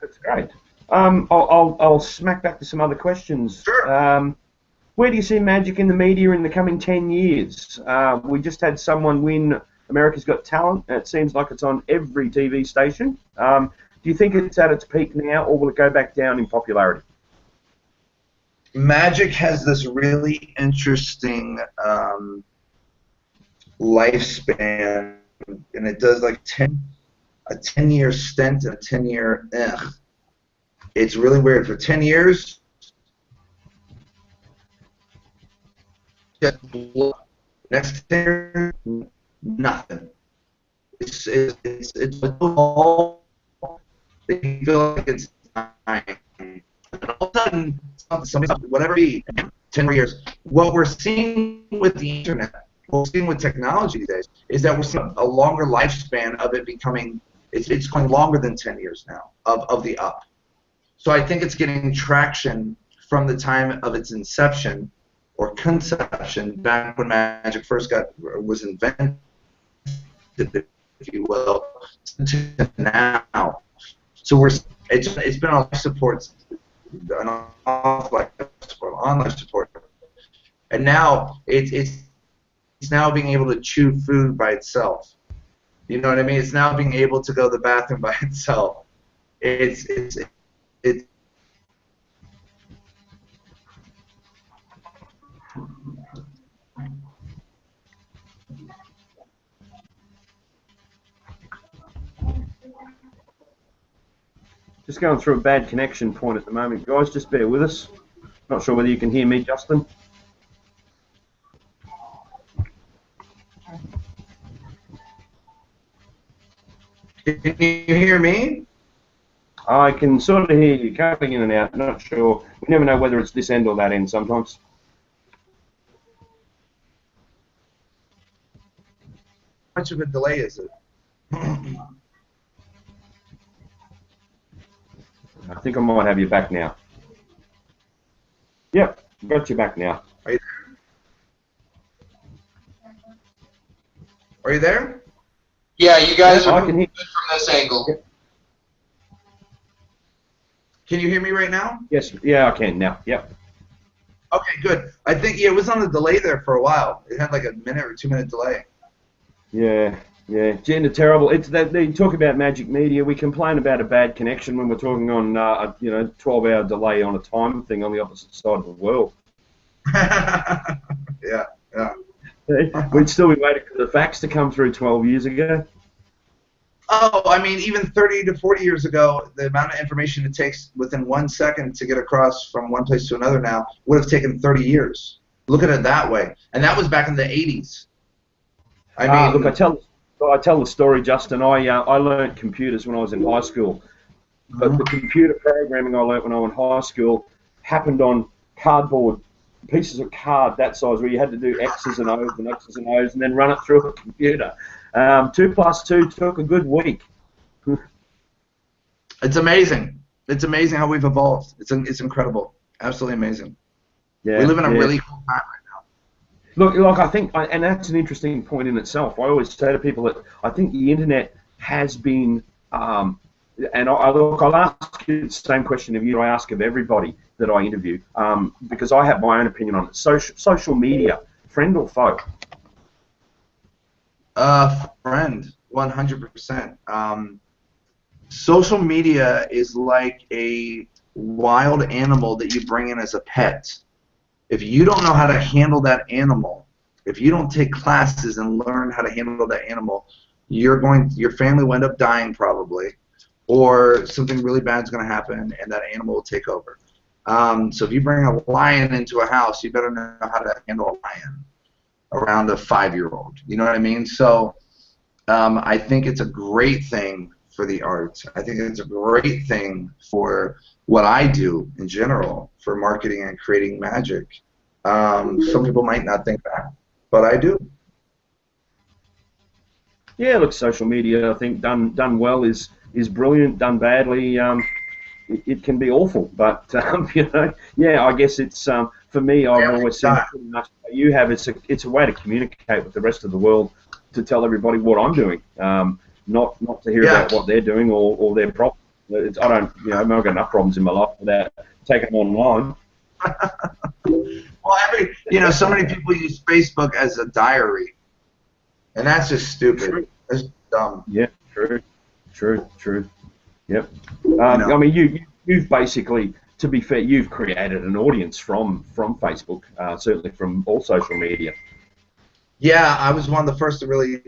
That's great. I'll smack back to some other questions. Sure. Where do you see magic in the media in the coming 10 years? We just had someone win America's Got Talent. It seems like it's on every TV station. Do you think it's at its peak now, or will it go back down in popularity? Magic has this really interesting lifespan, and it does like a 10-year stint and a 10-year. It's really weird. For 10 years, next 10 years, nothing. It's all. They feel like it's dying. And all of a sudden, whatever be 10 years. What we're seeing with the internet, what we're seeing with technology these days, is that we're seeing a longer lifespan of it becoming. It's going longer than 10 years now of the up. So I think it's getting traction from the time of its inception or conception, back when magic first was invented, if you will, to now. So it's been on life support, on life support, and now it's now being able to chew food by itself. You know what I mean? It's now being able to go to the bathroom by itself. It's Just going through a bad connection point at the moment, guys. Just bear with us. Not sure whether you can hear me, Justin. Can you hear me? I can sort of hear you, cutting in and out. Not sure. We never know whether it's this end or that end sometimes. How much of a delay is it? I think I might have you back now. Yep, got you back now. Are you there? Are you there? Yeah, you guys are I can hear good from this angle. Can you hear me right now? Yes, yeah, I can now. Yep. Okay, good. I think it was on the delay there for a while. It had like a minute or 2 minute delay. Yeah, yeah. Gender terrible. It's that they talk about magic media. We complain about a bad connection when we're talking on a 12-hour delay on a time thing on the opposite side of the world. Yeah, yeah. We'd still be waiting for the fax to come through 12 years ago. Oh, I mean, even 30 to 40 years ago, the amount of information it takes within 1 second to get across from one place to another now would have taken 30 years. Look at it that way. And that was back in the 80s. I mean, look, I tell the story, Justin. I learned computers when I was in high school, but the computer programming I learned when I was in high school happened on cardboard pieces of card that size, where you had to do X's and O's and X's and O's, and then run it through a computer. 2 plus 2 took a good week. It's amazing. It's amazing how we've evolved. It's incredible. Absolutely amazing. Yeah, we live in a really cool time right now. Look, I think, and that's an interesting point in itself. I always say to people that I think the internet has been, and I'll ask you the same question of you I ask of everybody that I interview, because I have my own opinion on it. Social media, friend or foe? Friend, 100%. Social media is like a wild animal that you bring in as a pet. If you don't know how to handle that animal, if you don't take classes and learn how to handle that animal, your family will end up dying probably, or something really bad is going to happen and that animal will take over. So if you bring a lion into a house, you better know how to handle a lion around a 5-year-old. You know what I mean? So I think it's a great thing for the arts. I think it's a great thing for what I do in general for marketing and creating magic. Some people might not think that, but I do. Yeah, look, social media, I think done well is brilliant. Done badly, it can be awful. But you know, yeah, I guess it's for me. I've always seen pretty much what you have. It's a way to communicate with the rest of the world, to tell everybody what I'm doing, not to hear about what they're doing or their problems. I don't, I've got enough problems in my life without taking them online. Well, so many people use Facebook as a diary, and that's just stupid. True. That's dumb. Yeah, true. Yep. I mean, you've basically, to be fair, you've created an audience from Facebook, certainly from all social media. Yeah, I was one of the first to really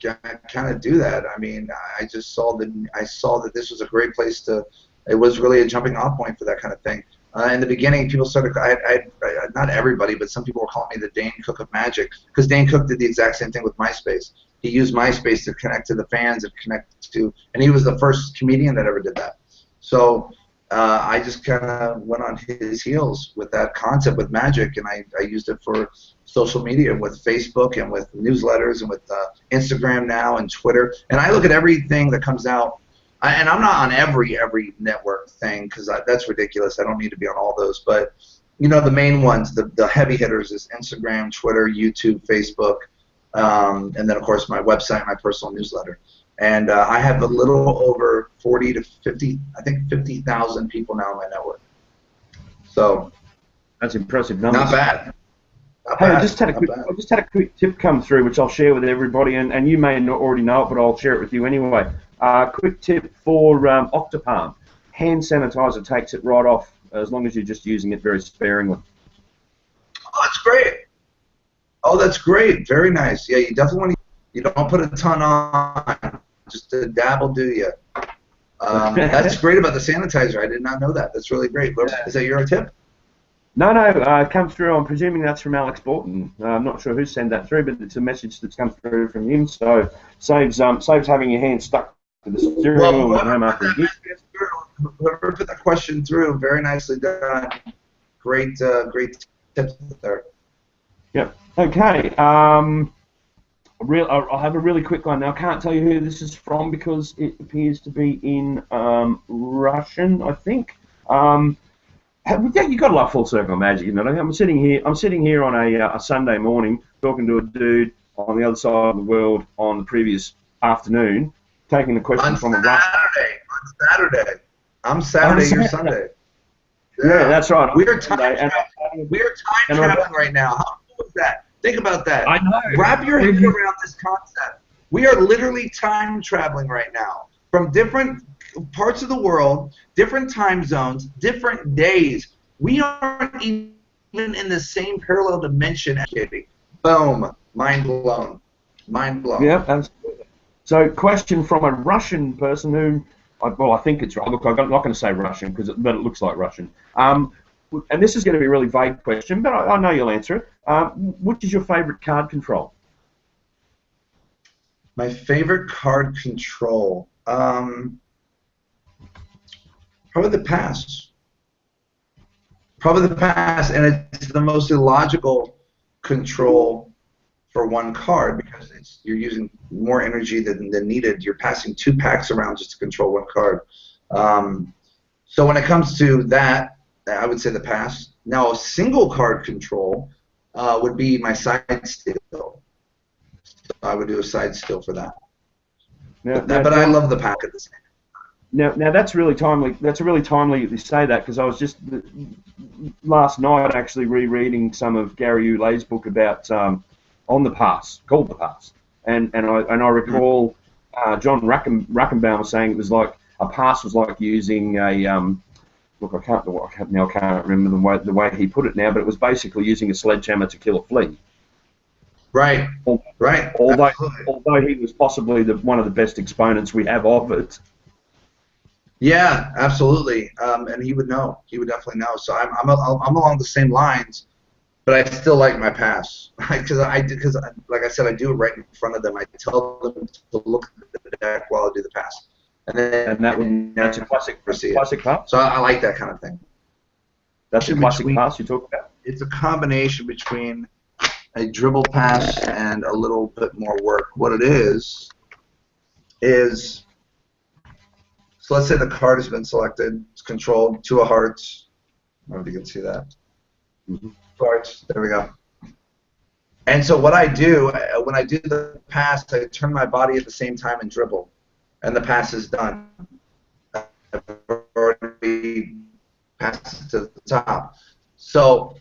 kind of do that. I mean, I saw that this was a great place to. It was really a jumping off point for that kind of thing. In the beginning, people started. Not everybody, but some people were calling me the Dane Cook of magic, because Dane Cook did the exact same thing with MySpace. He used MySpace to connect to the fans and he was the first comedian that ever did that. So I just kind of went on his heels with that concept with magic, and I used it for social media with Facebook and with newsletters and with Instagram now and Twitter. And I look at everything that comes out. And I'm not on every network thing, because that's ridiculous. I don't need to be on all those. But, the main ones, the heavy hitters is Instagram, Twitter, YouTube, Facebook, and then, of course, my website, my personal newsletter. And I have a little over 40 to 50, I think 50,000 people now on my network. So that's impressive numbers. Not bad. I just had a quick tip come through, which I'll share with everybody, and you may not already know it, but I'll share it with you anyway. Quick tip for Octopalm. Hand sanitizer takes it right off, as long as you're just using it very sparingly. Oh, that's great. Oh, that's great. Very nice. Yeah, you definitely you don't put a ton on. Just a dab will do you. That's great about the sanitizer. I did not know that. That's really great. Is that your tip? No, it comes through. I'm presuming that's from Alex Borton. I'm not sure who sent that through, but it's a message that's come through from him. So saves having your hand stuck to the steering wheel. Whoever put that question through, very nicely done. Great tips there. Yep. Okay. I'll have a really quick one. Now, I can't tell you who this is from because it appears to be in Russian, I think. You got to love Full Circle Magic, you know. I'm sitting here on a Sunday morning talking to a dude on the other side of the world on the previous afternoon, taking the question from a Russian. On Saturday. I'm Saturday, you're Sunday. Yeah, that's right. We are time traveling right now. How cool is that? Think about that. I know. Wrap your head around this concept. We are literally time traveling right now from different parts of the world, different time zones, different days. We aren't even even in the same parallel dimension. Boom, mind blown, mind blown. Yeah, absolutely. So, question from a Russian person who, well, I think it's right. Look, I'm not going to say Russian but it looks like Russian. And this is going to be a really vague question, but I know you'll answer it. Which is your favourite card control? My favorite card control, probably the pass. Probably the pass, and it's the most illogical control for one card because you're using more energy than needed. You're passing 2 packs around just to control 1 card. So when it comes to that, I would say the pass. Now, a single card control would be my side steal. So I would do a side steal for that. But I love the pack at the same time. Now that's really timely. That's really timely you say that because I was just last night actually rereading some of Gary Ulay's book about on the pass, called The Pass, and I recall John Rackenbaum was saying it was like a pass was like using a look, I can't remember the way he put it now, but it was basically using a sledgehammer to kill a flea. Right. Right. Although he was possibly one of the best exponents we have of it. Yeah, absolutely. And he would know. He would definitely know. So I'm along the same lines, but I still like my pass because like I said, I do it right in front of them. I tell them to look at the deck while I do the pass. That's a classic pass. So I like that kind of thing. That's a classic pass you talk about. It's a combination between a dribble pass and a little bit more work. What it is so let's say the card has been selected, it's controlled, 2 of hearts. I don't know if you can see that. 2 hearts, there we go. And so what I do, when I do the pass, I turn my body at the same time and dribble. And the pass is done. I've already passed it to the top. So,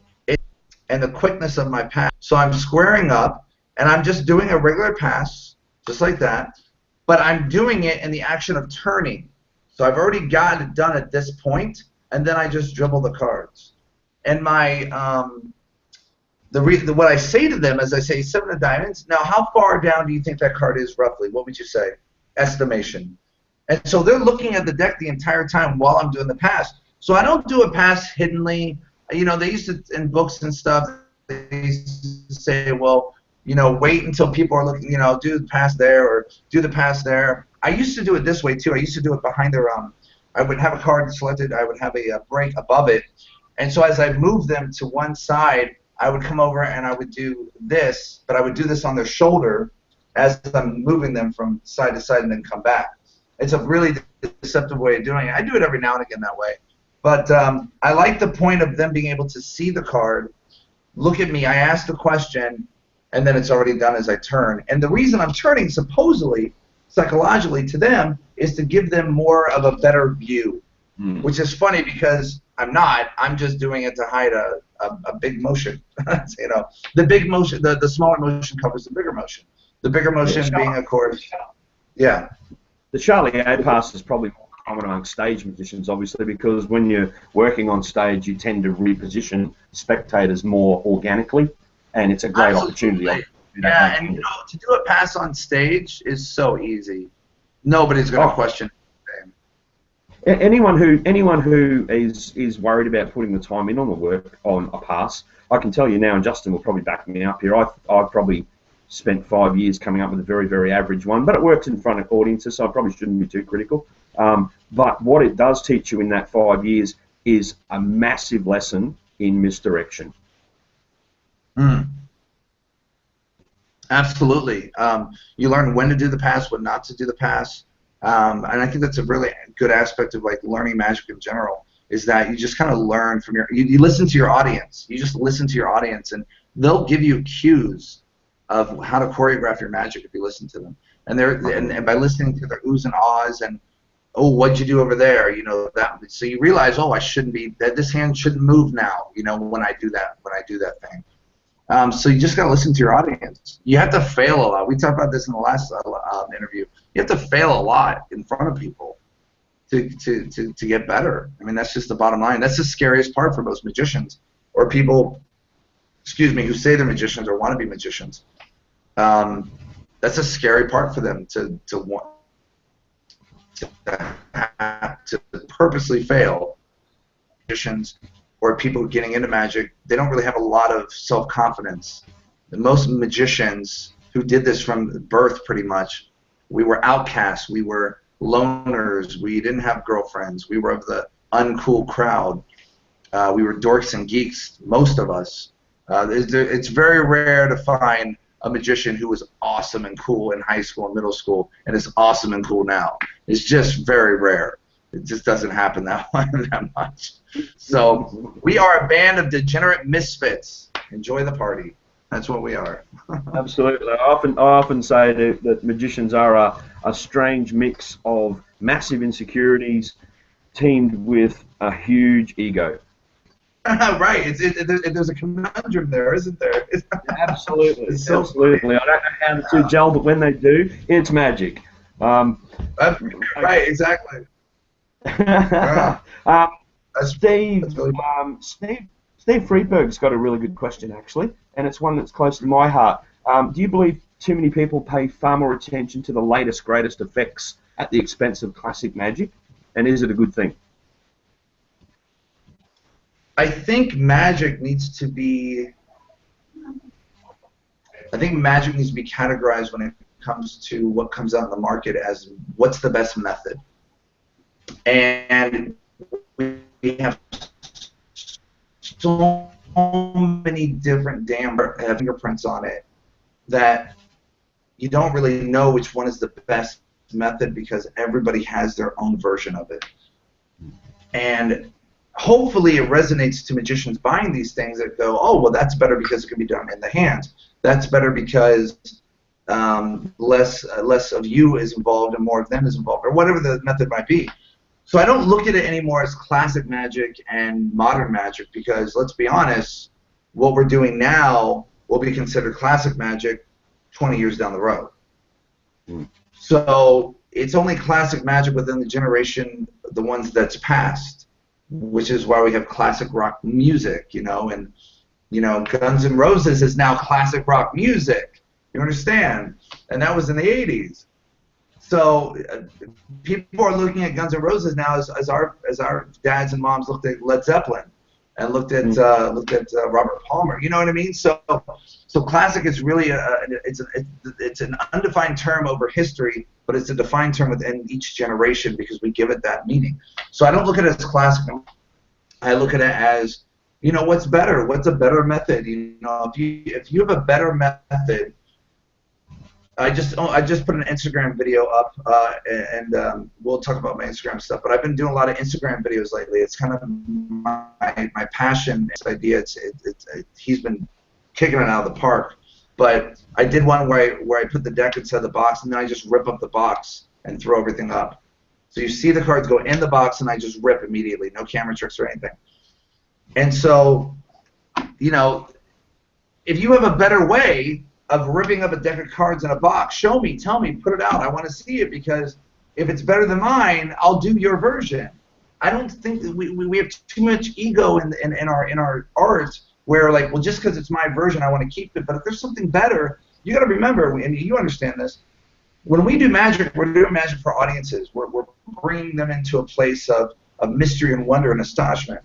and the quickness of my pass. So I'm squaring up, and I'm just doing a regular pass, just like that, but I'm doing it in the action of turning. So I've already got it done at this point, and then I just dribble the cards. And my what I say to them is I say 7 of diamonds. Now, how far down do you think that card is roughly? What would you say? Estimation. And so they're looking at the deck the entire time while I'm doing the pass. So I don't do a pass hiddenly. You know, they used to, in books and stuff, they used to say, well, you know, wait until people are looking, you know, do the pass there or do the pass there. I used to do it this way, too. I used to do it behind their I would have a card selected. I would have a break above it. And so as I move them to one side, I would come over and I would do this, but I would do this on their shoulder as I'm moving them from side to side and then come back. It's a really deceptive way of doing it. I do it every now and again that way. But I like the point of them being able to see the card, look at me, I ask the question, and then it's already done as I turn. And the reason I'm turning, supposedly, psychologically to them, is to give them more of a better view, which is funny because I'm not. I'm just doing it to hide a big motion. You know, the big motion, the smaller motion covers the bigger motion. The bigger motion being, of course, yeah. The Charlie A pass is probably more common among stage magicians, obviously, because when you're working on stage, you tend to reposition spectators more organically, and it's a great opportunity. Yeah, and you know, to do a pass on stage is so easy. Nobody's going to question it. Anyone who is worried about putting the time in on the work on a pass, I can tell you now, and Justin will probably back me up here. I've probably spent 5 years coming up with a very, very average one, but it works in front of audiences, so I probably shouldn't be too critical. But what it does teach you in that 5 years is a massive lesson in misdirection. Absolutely. You learn when to do the pass, when not to do the pass. And I think that's a really good aspect of like learning magic in general, is that you just kind of learn from you listen to your audience. You just listen to your audience, and they'll give you cues of how to choreograph your magic if you listen to them. And by listening to their oohs and ahs and, oh, what'd you do over there? You know, that, so you realize, oh, I shouldn't be, that this hand shouldn't move now, you know, when I do that thing. So you just got to listen to your audience. You have to fail a lot. We talked about this in the last interview. You have to fail a lot in front of people to get better. I mean, that's just the bottom line. That's the scariest part for most magicians, or people, excuse me, who say they're magicians or want to be magicians. That's a scary part for them to want to purposely fail. Magicians or people getting into magic, they don't really have a lot of self-confidence. Most magicians who did this from birth, pretty much, we were outcasts, we were loners, we didn't have girlfriends, we were of the uncool crowd, we were dorks and geeks, most of us. It's very rare to find a magician who was awesome and cool in high school and middle school and is awesome and cool now. It's just very rare. It just doesn't happen that much. So we are a band of degenerate misfits. Enjoy the party. That's what we are. Absolutely. I often say that magicians are a strange mix of massive insecurities teamed with a huge ego. Right. There's a conundrum there, isn't there? Absolutely. Absolutely. I don't know how the two gel, but when they do, it's magic. Right. Exactly. Steve Friedberg's got a really good question, actually, and it's one that's close to my heart. Do you believe too many people pay far more attention to the latest, greatest effects at the expense of classic magic, and is it a good thing? I think magic needs to be categorized when it comes to what comes out in the market as what's the best method. And we have so many different damn fingerprints on it that you don't really know which one is the best method because everybody has their own version of it. And hopefully it resonates to magicians buying these things that go, oh, well, that's better because it can be done in the hands. That's better because less of you is involved and more of them is involved, or whatever the method might be. So I don't look at it anymore as classic magic and modern magic because, let's be honest, what we're doing now will be considered classic magic 20 years down the road. So it's only classic magic within the generation, the ones that's passed, which is why we have classic rock music, and Guns N' Roses is now classic rock music. You understand? And that was in the 80s. So people are looking at Guns N' Roses now as our dads and moms looked at Led Zeppelin and looked at Robert Palmer. You know what I mean? So classic is really it's an undefined term over history, but it's a defined term within each generation because we give it that meaning. So I don't look at it as classic. I look at it as what's better? What's a better method? If you have a better method. I just put an Instagram video up, and we'll talk about my Instagram stuff. But I've been doing a lot of Instagram videos lately. It's kind of my passion. This idea. He's been kicking it out of the park. But I did one where I put the deck inside the box, and then I just rip up the box and throw everything up. So you see the cards go in the box, and I just rip immediately. No camera tricks or anything. And so, if you have a better way of ripping up a deck of cards in a box, show me, tell me, put it out. I want to see it because if it's better than mine, I'll do your version. I don't think that we have too much ego in our art where well, just because it's my version, I want to keep it. But if there's something better, you got to remember, and you understand this, when we do magic, we're doing magic for audiences. We're bringing them into a place of mystery and wonder and astonishment.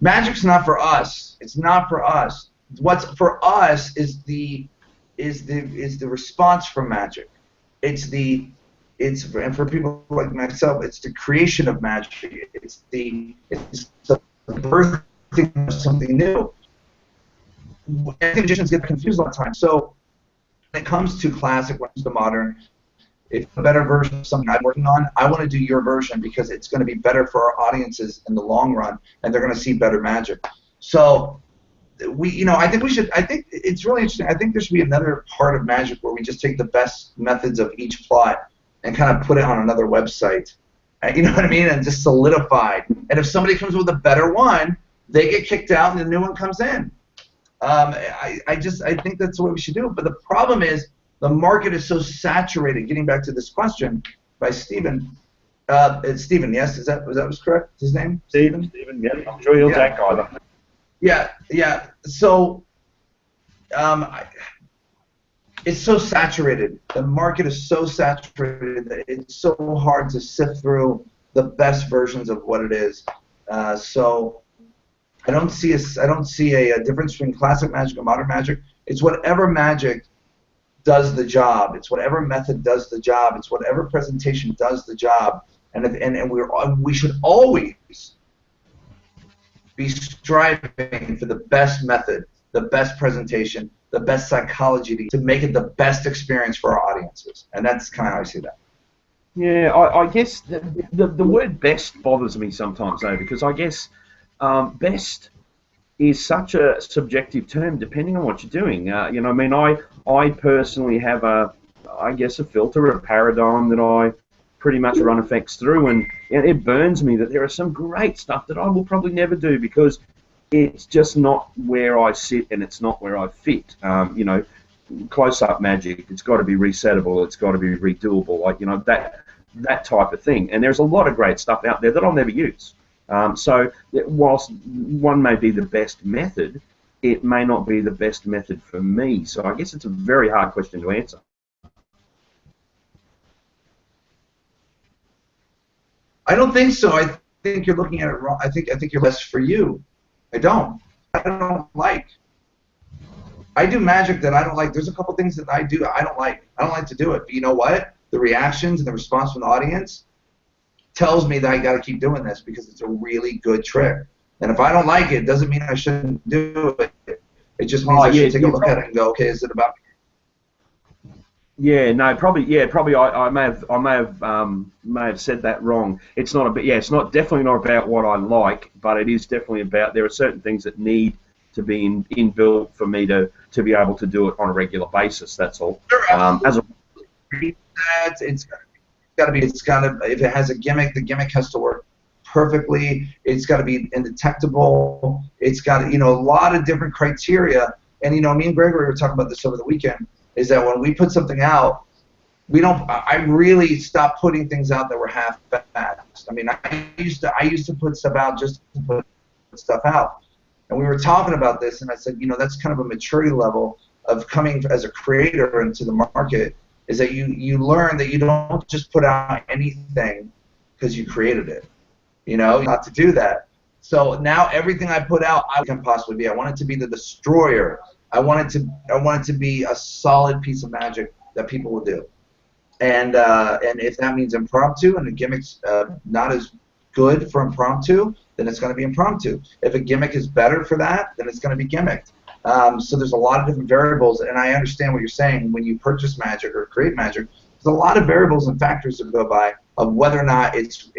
Magic's not for us. It's not for us. What's for us is the response from magic. And for people like myself, it's the creation of magic. It's the birthing of something new. I think magicians get confused a lot of times. So when it comes to classic, when it comes to modern, if a better version of something I'm working on, I want to do your version because it's going to be better for our audiences in the long run, and they're going to see better magic. So I think it's really interesting. I think there should be another part of magic where we just take the best methods of each plot and kind of put it on another website. You know what I mean? And just solidified. And if somebody comes with a better one, they get kicked out and the new one comes in. I think that's the way we should do it. But the problem is the market is so saturated. Getting back to this question by Stephen. It's Stephen, yes? Was that correct? His name? Stephen, yeah. I'm sure he'll take either. Yeah, yeah. So, it's so saturated. The market is so saturated that it's so hard to sift through the best versions of what it is. So I don't see a difference between classic magic and modern magic. It's whatever magic does the job. It's whatever method does the job. It's whatever presentation does the job. And we should always be striving for the best method, the best presentation, the best psychology to make it the best experience for our audiences. And that's kind of how I see that. Yeah, I guess the word best bothers me sometimes, though, because I guess best is such a subjective term depending on what you're doing. You know, I mean, I personally have I guess, a filter, a paradigm that I pretty much run effects through, and it burns me that there are some great stuff that I will probably never do because it's just not where I sit and it's not where I fit. You know, close-up magic, it's got to be resettable, it's got to be redoable, like, you know, that type of thing. And there's a lot of great stuff out there that I'll never use. So whilst one may be the best method, it may not be the best method for me. So I guess it's a very hard question to answer. I don't think so. I think you're looking at it wrong. I think you're best for you. I don't like. I do magic that I don't like. There's a couple things that I do I don't like. I don't like to do it. But you know what? The reactions and the response from the audience tells me that I got to keep doing this because it's a really good trick. And if I don't like it, doesn't mean I shouldn't do it. It just means I should take a look at it and go, okay, is it about me? Yeah, no, probably. Yeah, probably. I may have said that wrong. It's not about. Yeah, it's not definitely not about what I like, but it is definitely about. There are certain things that need to be inbuilt for me to be able to do it on a regular basis. That's all. Sure, it's got to be. If it has a gimmick, the gimmick has to work perfectly. It's got to be indetectable. It's got, you know, a lot of different criteria. And, you know, me and Gregory were talking about this over the weekend. Is that when we put something out, I really stopped putting things out that were half-assed. I mean, I used to put stuff out just to put stuff out. And we were talking about this, and I said, you know, that's kind of a maturity level of coming as a creator into the market, is that you learn that you don't just put out anything because you created it. You know, not to do that. So now everything I put out, I can possibly be. I want it to be the destroyer. I want it to be a solid piece of magic that people will do, and if that means impromptu and the gimmick's not as good for impromptu, then it's going to be impromptu. If a gimmick is better for that, then it's going to be gimmicked. So there's a lot of different variables, and I understand what you're saying. When you purchase magic or create magic, there's a lot of variables and factors that go by of whether or not it's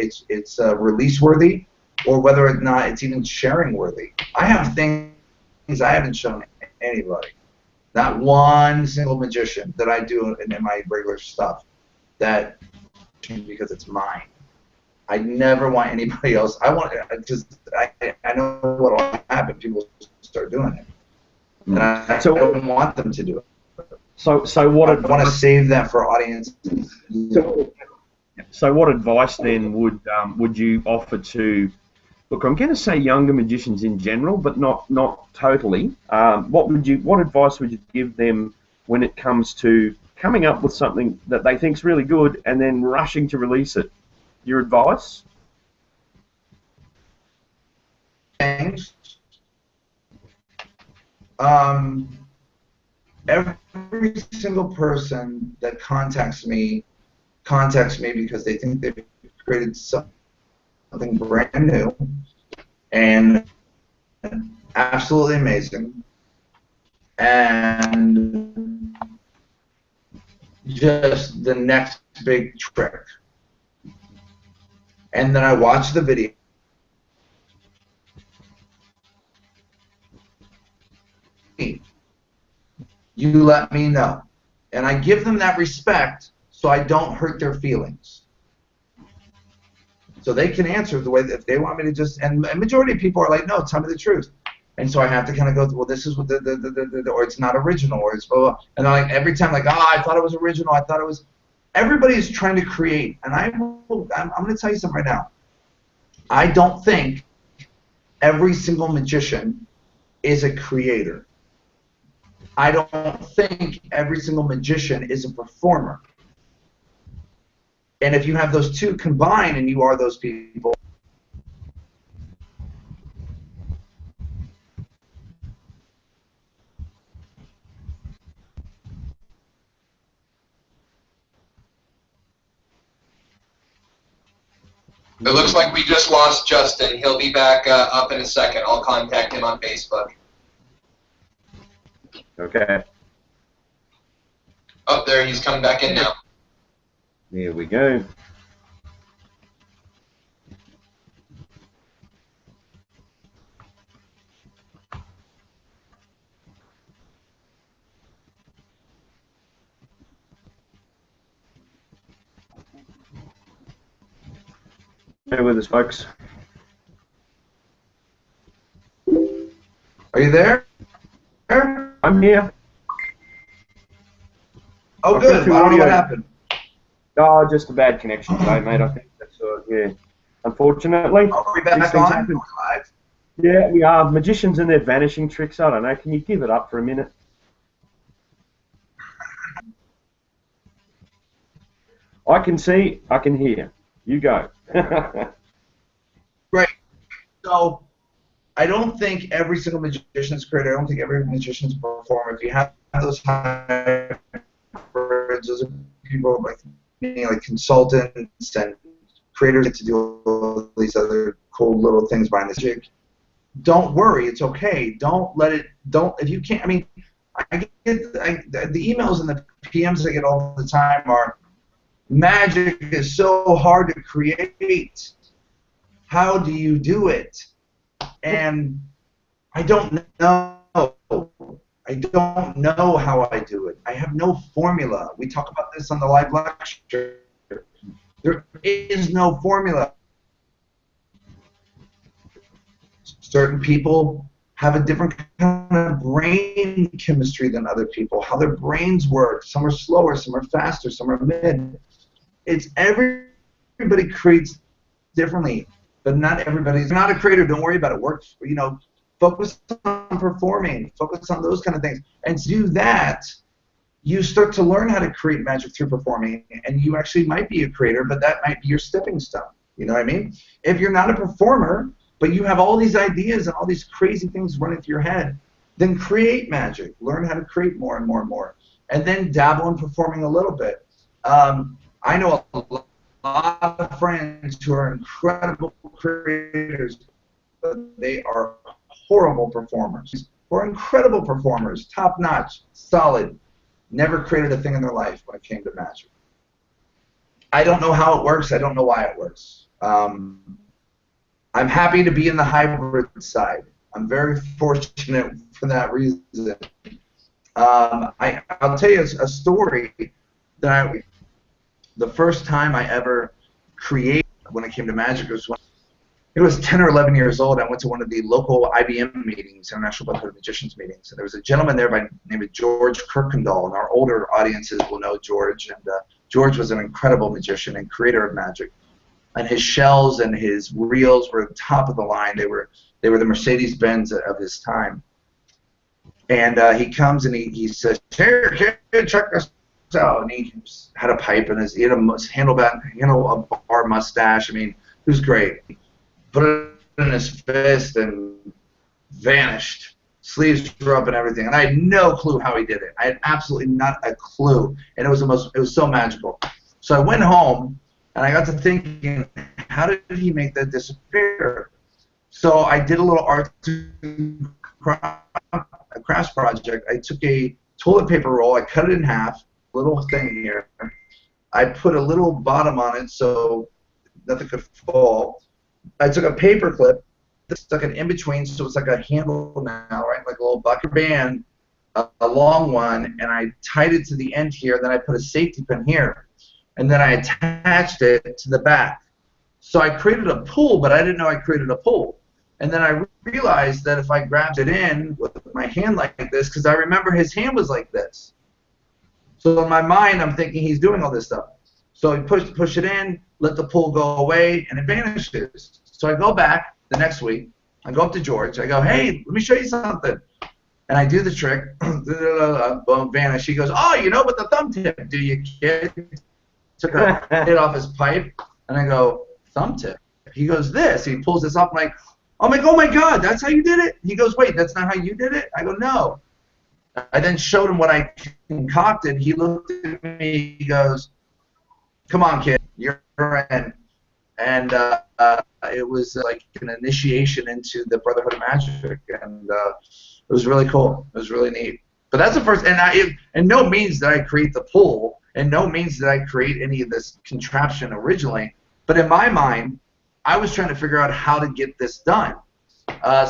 release worthy, or whether or not it's even sharing worthy. I have things I haven't shown anybody, not one single magician that I do in my regular stuff, that because it's mine. I never want anybody else. I want because I know what will happen. People start doing it, and I don't want them to do it. So what? I want to save that for audiences. So what advice then would you offer to? Look, I'm going to say younger magicians in general, but not totally. What advice would you give them when it comes to coming up with something that they think's really good and then rushing to release it? Your advice? Every single person that contacts me because they think they've created something brand new and absolutely amazing and just the next big trick. And then I watch the video. You let me know. And I give them that respect so I don't hurt their feelings. So they can answer the way that if they want me to just, and a majority of people are like, no, tell me the truth. And so I have to kind of go, well, this is what or it's not original, or it's blah, blah. And I'm like, every time, like, I thought it was original, I thought it was, everybody is trying to create. And I'm going to tell you something right now. I don't think every single magician is a creator. I don't think every single magician is a performer. And if you have those two combined and you are those people, It looks like we just lost Justin. He'll be back up in a second. I'll contact him on Facebook. Okay. Oh, there, he's coming back in now. Here we go. Bear with us, folks. are you there? I'm here. Oh, good. I don't know what happened. Oh, just a bad connection today, mate. I think that's yeah. Unfortunately, Are we back on? Live? Yeah, we are. Magicians and their vanishing tricks. I don't know. Can you give it up for a minute? I can see. I can hear. You go. Right. So, I don't think every single magician is creator. I don't think every magician is a performer. If you have those hybrids, those are people like me, like consultants and creators get to do all these other cool little things behind the magic. Don't worry, it's okay. Don't let it. Don't if you can't. I mean, the emails and the PMs I get all the time are, magic is so hard to create. How do you do it? And I don't know. I don't know how I do it. I have no formula. We talk about this on the live lecture. There is no formula. Certain people have a different kind of brain chemistry than other people, how their brains work. Some are slower, some are faster, some are mid. It's everybody creates differently, but not everybody's not a creator. Don't worry about it. Work, you know, focus on performing, focus on those kind of things. And to do that, you start to learn how to create magic through performing, and you actually might be a creator, but that might be your stepping stone. You know what I mean? If you're not a performer, but you have all these ideas and all these crazy things running through your head, then create magic. Learn how to create more and more and more. And then dabble in performing a little bit. I know a lot of friends who are incredible creators, but they are horrible performers. Or incredible performers, top-notch, solid, never created a thing in their life when it came to magic. I don't know how it works. I don't know why it works. I'm happy to be in the hybrid side. I'm very fortunate for that reason. I'll tell you a story that the first time I ever created when it came to magic was when it was 10 or 11 years old. I went to one of the local IBM meetings, International Brotherhood of Magicians meetings, and there was a gentleman there by the name of George Kirkendall, and our older audiences will know George. And George was an incredible magician and creator of magic. And his shells and his reels were top of the line. They were the Mercedes-Benz of his time. And he comes and he says, "Here, kid, check this out." And he had a pipe and he had a handlebar mustache. I mean, it was great. Put it in his fist and vanished. Sleeves were up and everything. And I had no clue how he did it. I had absolutely not a clue. And it was so magical. So I went home. And I got to thinking, how did he make that disappear? So I did a little art crafts project. I took a toilet paper roll, I cut it in half, little thing here. I put a little bottom on it so nothing could fall. I took a paper clip, stuck it in between, so it's like a handle now, right? Like a little bucket band, a long one, and I tied it to the end here. And then I put a safety pin here. And then I attached it to the back. So I created a pool, but I didn't know I created a pool. And then I realized that if I grabbed it in with my hand like this, because I remember his hand was like this. So in my mind, I'm thinking he's doing all this stuff. So I push it in, let the pool go away, and it vanishes. So I go back the next week. I go up to George. I go, hey, let me show you something. And I do the trick. Boom, vanish. He goes, oh, you know, but the thumb tip, do you, kid? Took a hit off his pipe. And I go, thumb tip? He goes, this. He pulls this up. I'm like, oh, my God, that's how you did it? He goes, wait, that's not how you did it? I go, no. I then showed him what I concocted. He looked at me. He goes, come on, kid, you're in. And it was like an initiation into the Brotherhood of Magic. And it was really cool. It was really neat. But that's the first, and no means that I create the pool, and no means that I create any of this contraption originally. But in my mind, I was trying to figure out how to get this done.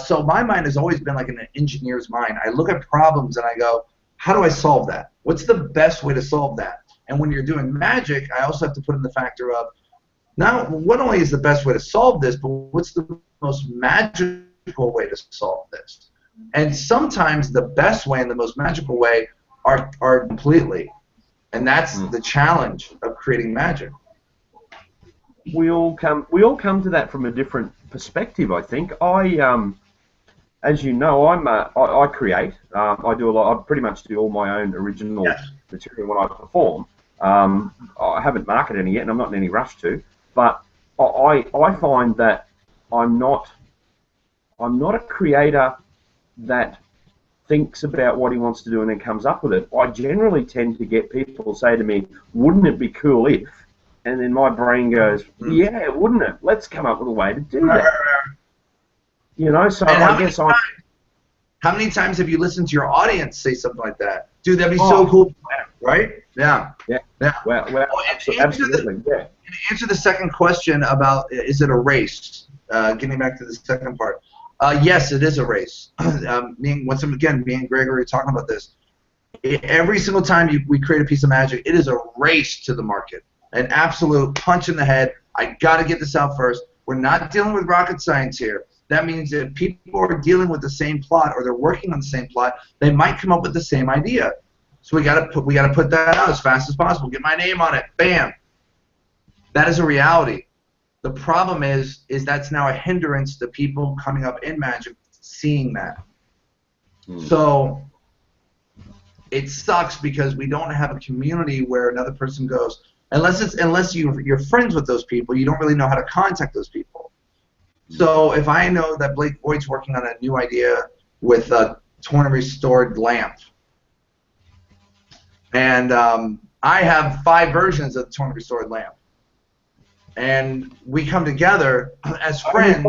So my mind has always been like an engineer's mind. I look at problems and I go, how do I solve that? What's the best way to solve that? And when you're doing magic, I also have to put in the factor of, not only is the best way to solve this, but what's the most magical way to solve this? And sometimes the best way and the most magical way are completely. And that's the challenge of creating magic. We all come to that from a different perspective, I think. As you know, I create. I do a lot. I pretty much do all my own original material when I perform. I haven't marketed any yet, and I'm not in any rush to. But I find that I'm not a creator that thinks about what he wants to do and then comes up with it. I generally tend to get people say to me, "Wouldn't it be cool if?" And then my brain goes, "Yeah, wouldn't it? Let's come up with a way to do that." You know, so I guess how many times have you listened to your audience say something like that? Dude, that'd be so cool, right? Yeah. Well, absolutely. To answer the second question about is it a race? Getting back to the second part. Yes, it is a race. Me and Gregory are talking about this. Every single time we create a piece of magic, it is a race to the market. An absolute punch in the head. I got to get this out first. We're not dealing with rocket science here. That means that people are dealing with the same plot or they're working on the same plot. They might come up with the same idea. So we got to put that out as fast as possible. Get my name on it. Bam. That is a reality. The problem is that's now a hindrance to people coming up in magic seeing that. So it sucks because we don't have a community where another person goes, unless you're friends with those people, you don't really know how to contact those people. So if I know that Blake Voigt's working on a new idea with a torn and restored lamp, and I have 5 versions of the torn and restored lamp, and we come together as friends.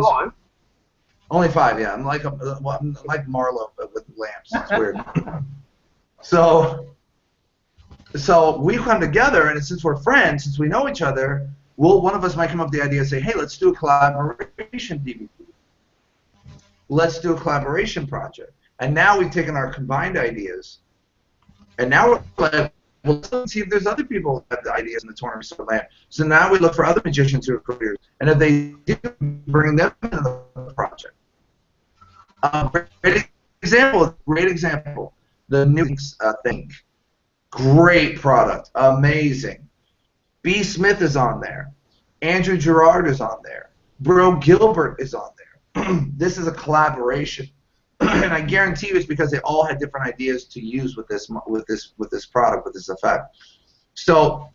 Only 5, yeah. I'm like Marlo but with lamps. It's weird. So we come together, and since we're friends, since we know each other, one of us might come up with the idea and say, hey, let's do a collaboration DVD. Let's do a collaboration project. And now we've taken our combined ideas, and now we're like, well, let's see if there's other people that have the ideas in the torn and restored lamp. So now we look for other magicians who are creators, and if they do, bring them into the project. Great example. The new thing. Great product. Amazing. B. Smith is on there. Andrew Gerard is on there. Bro Gilbert is on there. This is a collaboration. And I guarantee you it's because they all had different ideas to use with this product, with this effect. So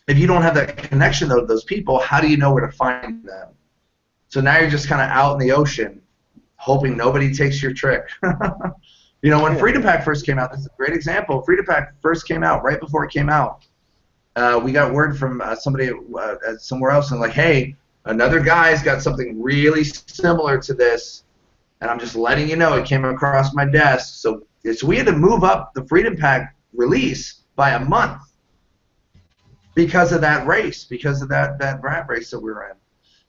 if you don't have that connection to those people, how do you know where to find them? So now you're just kind of out in the ocean hoping nobody takes your trick. You know, when Freedom Pack first came out, this is a great example. Freedom Pack first came out, right before it came out, we got word from somebody somewhere else, and like, hey, another guy's got something really similar to this, and I'm just letting you know it came across my desk. So we had to move up the Freedom Pack release by a month because of that race, because of that rat race that we were in.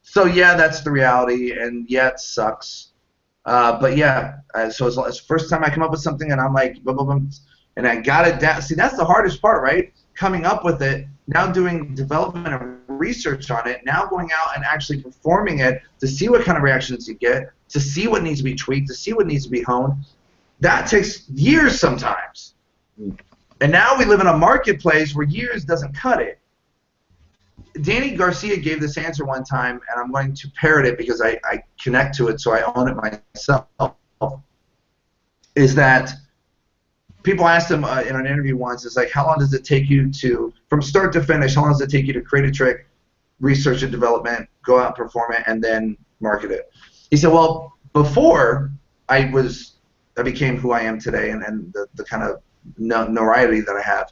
So yeah, that's the reality, and yeah, it sucks. But yeah, so it's the first time I come up with something and I'm like, boom, boom, boom, and I got it down. See, that's the hardest part, right? Coming up with it, now doing development and research on it, now going out and actually performing it to see what kind of reactions you get, to see what needs to be tweaked, to see what needs to be honed. That takes years sometimes. And now we live in a marketplace where years doesn't cut it. Danny Garcia gave this answer one time, and I'm going to parrot it because I connect to it, so I own it myself. Is that people asked him in an interview once, it's like, how long does it take you to, from start to finish, how long does it take you to create a trick, research and development, go out and perform it, and then market it? He said, well, before I became who I am today and the kind of notoriety that I have,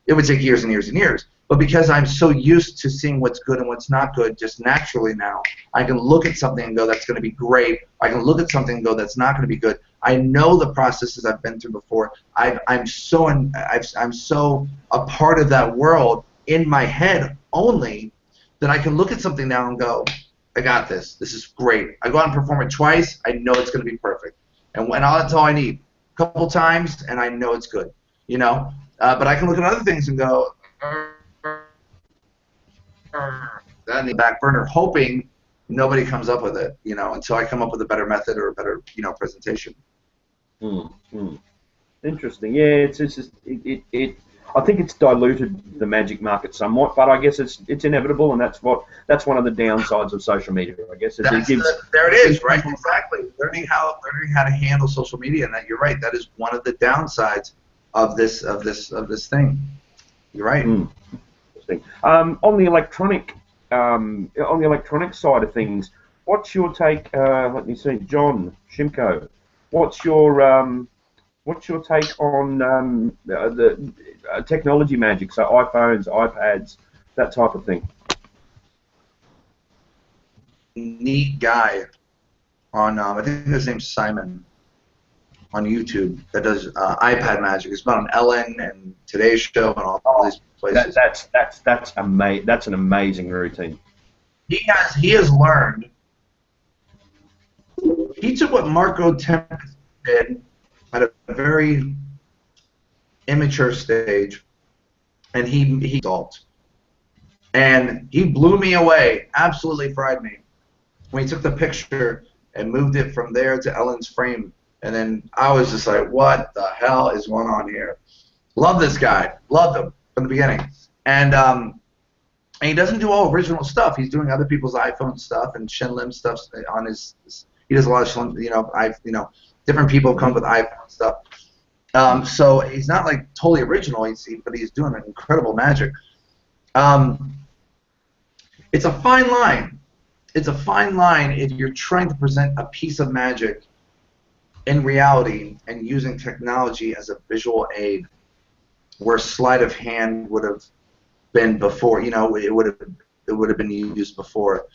it would take years and years and years. But because I'm so used to seeing what's good and what's not good just naturally now, I can look at something and go, that's going to be great. I can look at something and go, that's not going to be good. I know the processes I've been through before. I'm so a part of that world in my head only that I can look at something now and go, I got this. This is great. I go out and perform it twice. I know it's going to be perfect. And that's all I need. A couple times, and I know it's good. You know? But I can look at other things and go, that in the back burner, hoping nobody comes up with it, you know, until I come up with a better method or a better, you know, presentation. Interesting. Yeah, it's I think it's diluted the magic market somewhat, but I guess it's inevitable, and that's one of the downsides of social media. I guess there it is, right? Exactly. Learning how to handle social media, and that you're right. That is one of the downsides of this thing. You're right. Interesting. On the electronic side of things, what's your take? Let me see, John Shimko. What's your take on the technology magic? So iPhones, iPads, that type of thing. Neat guy on I think his name's Simon on YouTube that does iPad magic. He's been on Ellen and Today's Show and all these places. That's an amazing routine. He has learned. He took what Marco Temp did at a very immature stage, and he adult. And he blew me away, absolutely fried me, when he took the picture and moved it from there to Ellen's frame. And then I was just like, what the hell is going on here? Love this guy. Loved him from the beginning. And he doesn't do all original stuff. He's doing other people's iPhone stuff and Shin Lim stuff on his. He does a lot of Shin, different people come with iPhone stuff. So he's not like totally original, but he's doing an incredible magic. It's a fine line. It's a fine line if you're trying to present a piece of magic in reality and using technology as a visual aid, where sleight of hand would have been before. You know, it would have been used before.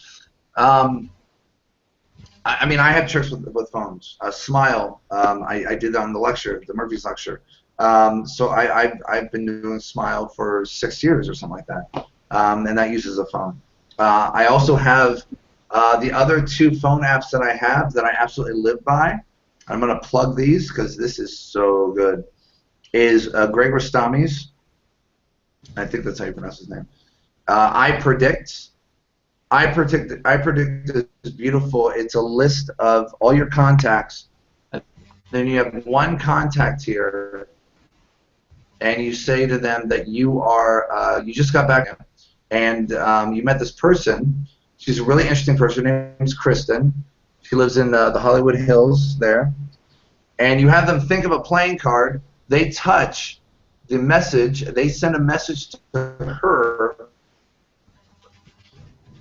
I mean, I have tricks with phones. Smile. I did that on the lecture, the Murphy's lecture. So I've been doing Smile for 6 years or something like that, and that uses a phone. I also have the other 2 phone apps that I have that I absolutely live by. I'm going to plug these because this is so good. Is Greg Rostami's. I think that's how you pronounce his name. I Predict is beautiful. It's a list of all your contacts. Then you have one contact here, and you say to them that you are you just got back, and you met this person. She's a really interesting person. Her name's Kristen. She lives in the Hollywood Hills there. And you have them think of a playing card. They touch the message. They send a message to her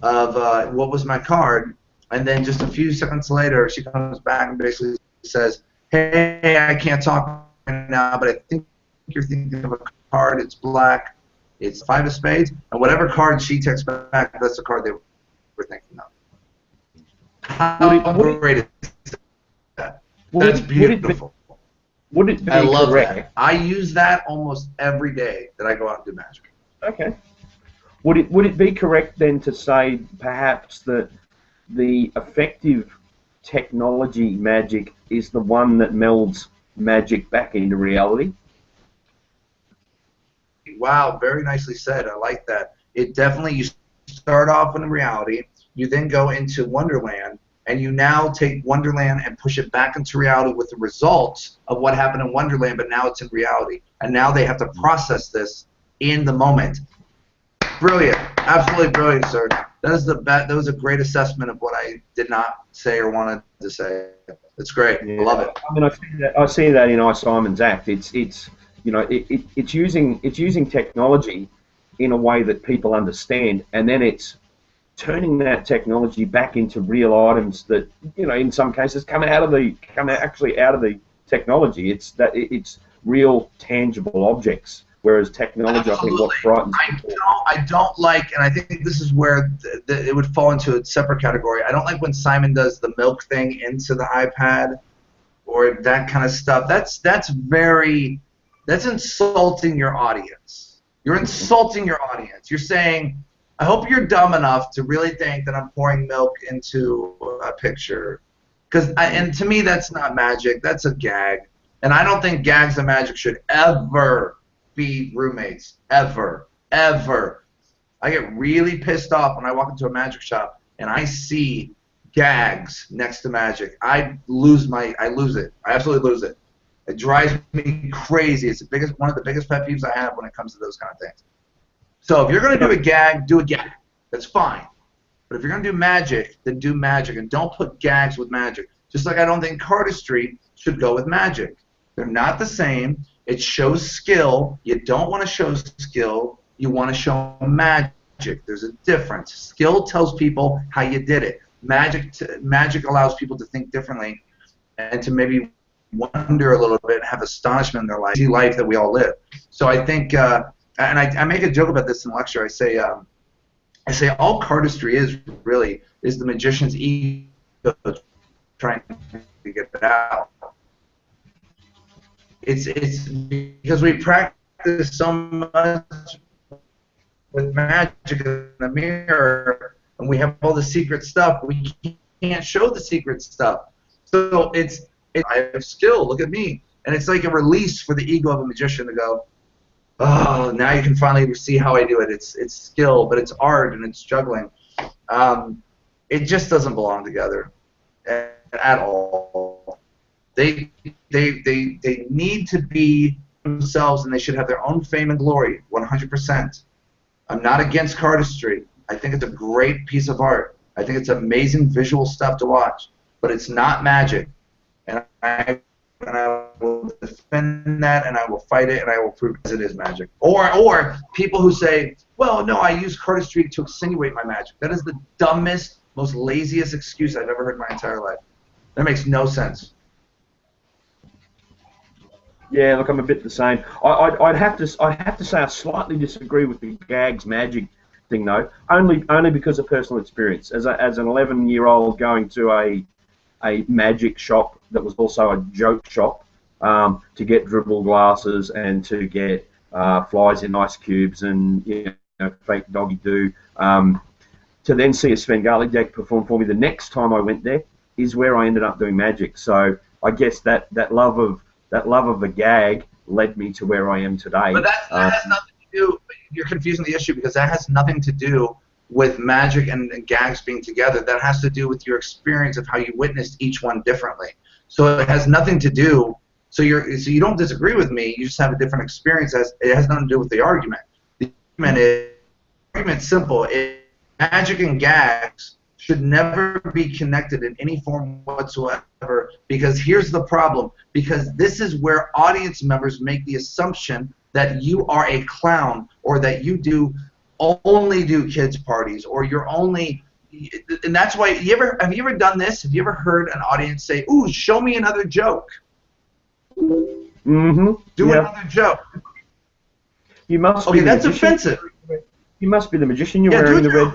of what was my card. And then just a few seconds later, she comes back and basically says, hey, I can't talk right now, but I think you're thinking of a card. It's black. It's 5 of spades. And whatever card she takes back, that's the card they were thinking of. How great is that? That's beautiful. Would it be I love correct? that. I use that almost every day that I go out and do magic. Okay. Would it be correct then to say perhaps that the effective technology magic is the one that melds magic back into reality? Wow, very nicely said. I like that. It definitely, you start off in reality, you then go into Wonderland, and you now take Wonderland and push it back into reality with the results of what happened in Wonderland, but now it's in reality. And now they have to process this in the moment. Brilliant. Absolutely brilliant, sir. That was a great assessment of what I did not say or wanted to say. It's great. Yeah. I love it. I mean, I see that in I, Simon's Act. It's you know, it's using technology in a way that people understand, and then it's turning that technology back into real items that, you know, in some cases come actually out of the technology. It's real tangible objects. Whereas technology, Absolutely. I think, what frightens people. I don't like, and I think this is where it would fall into a separate category. I don't like when Simon does the milk thing into the iPad or that kind of stuff. That's insulting your audience. You're insulting your audience. You're saying, I hope you're dumb enough to really think that I'm pouring milk into a picture. And to me, that's not magic. That's a gag. And I don't think gags and magic should ever be roommates. Ever. Ever. I get really pissed off when I walk into a magic shop and I see gags next to magic. I lose it. I absolutely lose it. It drives me crazy. It's one of the biggest pet peeves I have when it comes to those kind of things. So if you're going to do a gag, do a gag. That's fine. But if you're going to do magic, then do magic. And don't put gags with magic. Just like I don't think cardistry should go with magic. They're not the same. It shows skill. You don't want to show skill. You want to show magic. There's a difference. Skill tells people how you did it. Magic allows people to think differently and to maybe wonder a little bit, have astonishment in their life that we all live. So I think, and I make a joke about this in the lecture. I say all cardistry is the magician's ego trying to get it out. It's because we practice so much with magic in the mirror, and we have all the secret stuff. We can't show the secret stuff. So I have skill. Look at me, and it's like a release for the ego of a magician to go, oh, now you can finally see how I do it. It's skill, but it's art and it's juggling. It just doesn't belong together at all. They need to be themselves, and they should have their own fame and glory, 100%. I'm not against cardistry. I think it's a great piece of art. I think it's amazing visual stuff to watch, but it's not magic. And I will defend that, and I will fight it, and I will prove it is magic. Or people who say, well, no, I use cardistry to insinuate my magic. That is the dumbest, most laziest excuse I've ever heard in my entire life. That makes no sense. Yeah, look, I'm a bit the same. I'd have to say I slightly disagree with the gags magic thing though, only because of personal experience. As an 11-year-old going to a magic shop that was also a joke shop to get dribble glasses and to get flies in ice cubes and fake doggy do. To then see a Svengali deck perform for me the next time I went there is where I ended up doing magic. So I guess that love of the gag led me to where I am today. But that has nothing to do. You're confusing the issue because that has nothing to do with magic and gags being together. That has to do with your experience of how you witnessed each one differently. So it has nothing to do. So you don't disagree with me. You just have a different experience. It has nothing to do with the argument. The argument's simple. Magic and gags should never be connected in any form whatsoever, because here's the problem. Because this is where audience members make the assumption that you are a clown, or that you only do kids parties, or you're only, and that's why have you ever done this? Have you ever heard an audience say, "Ooh, show me another joke"? Mm-hmm. Do another joke. You must. Okay, that's offensive. You must be the magician. You're wearing the red.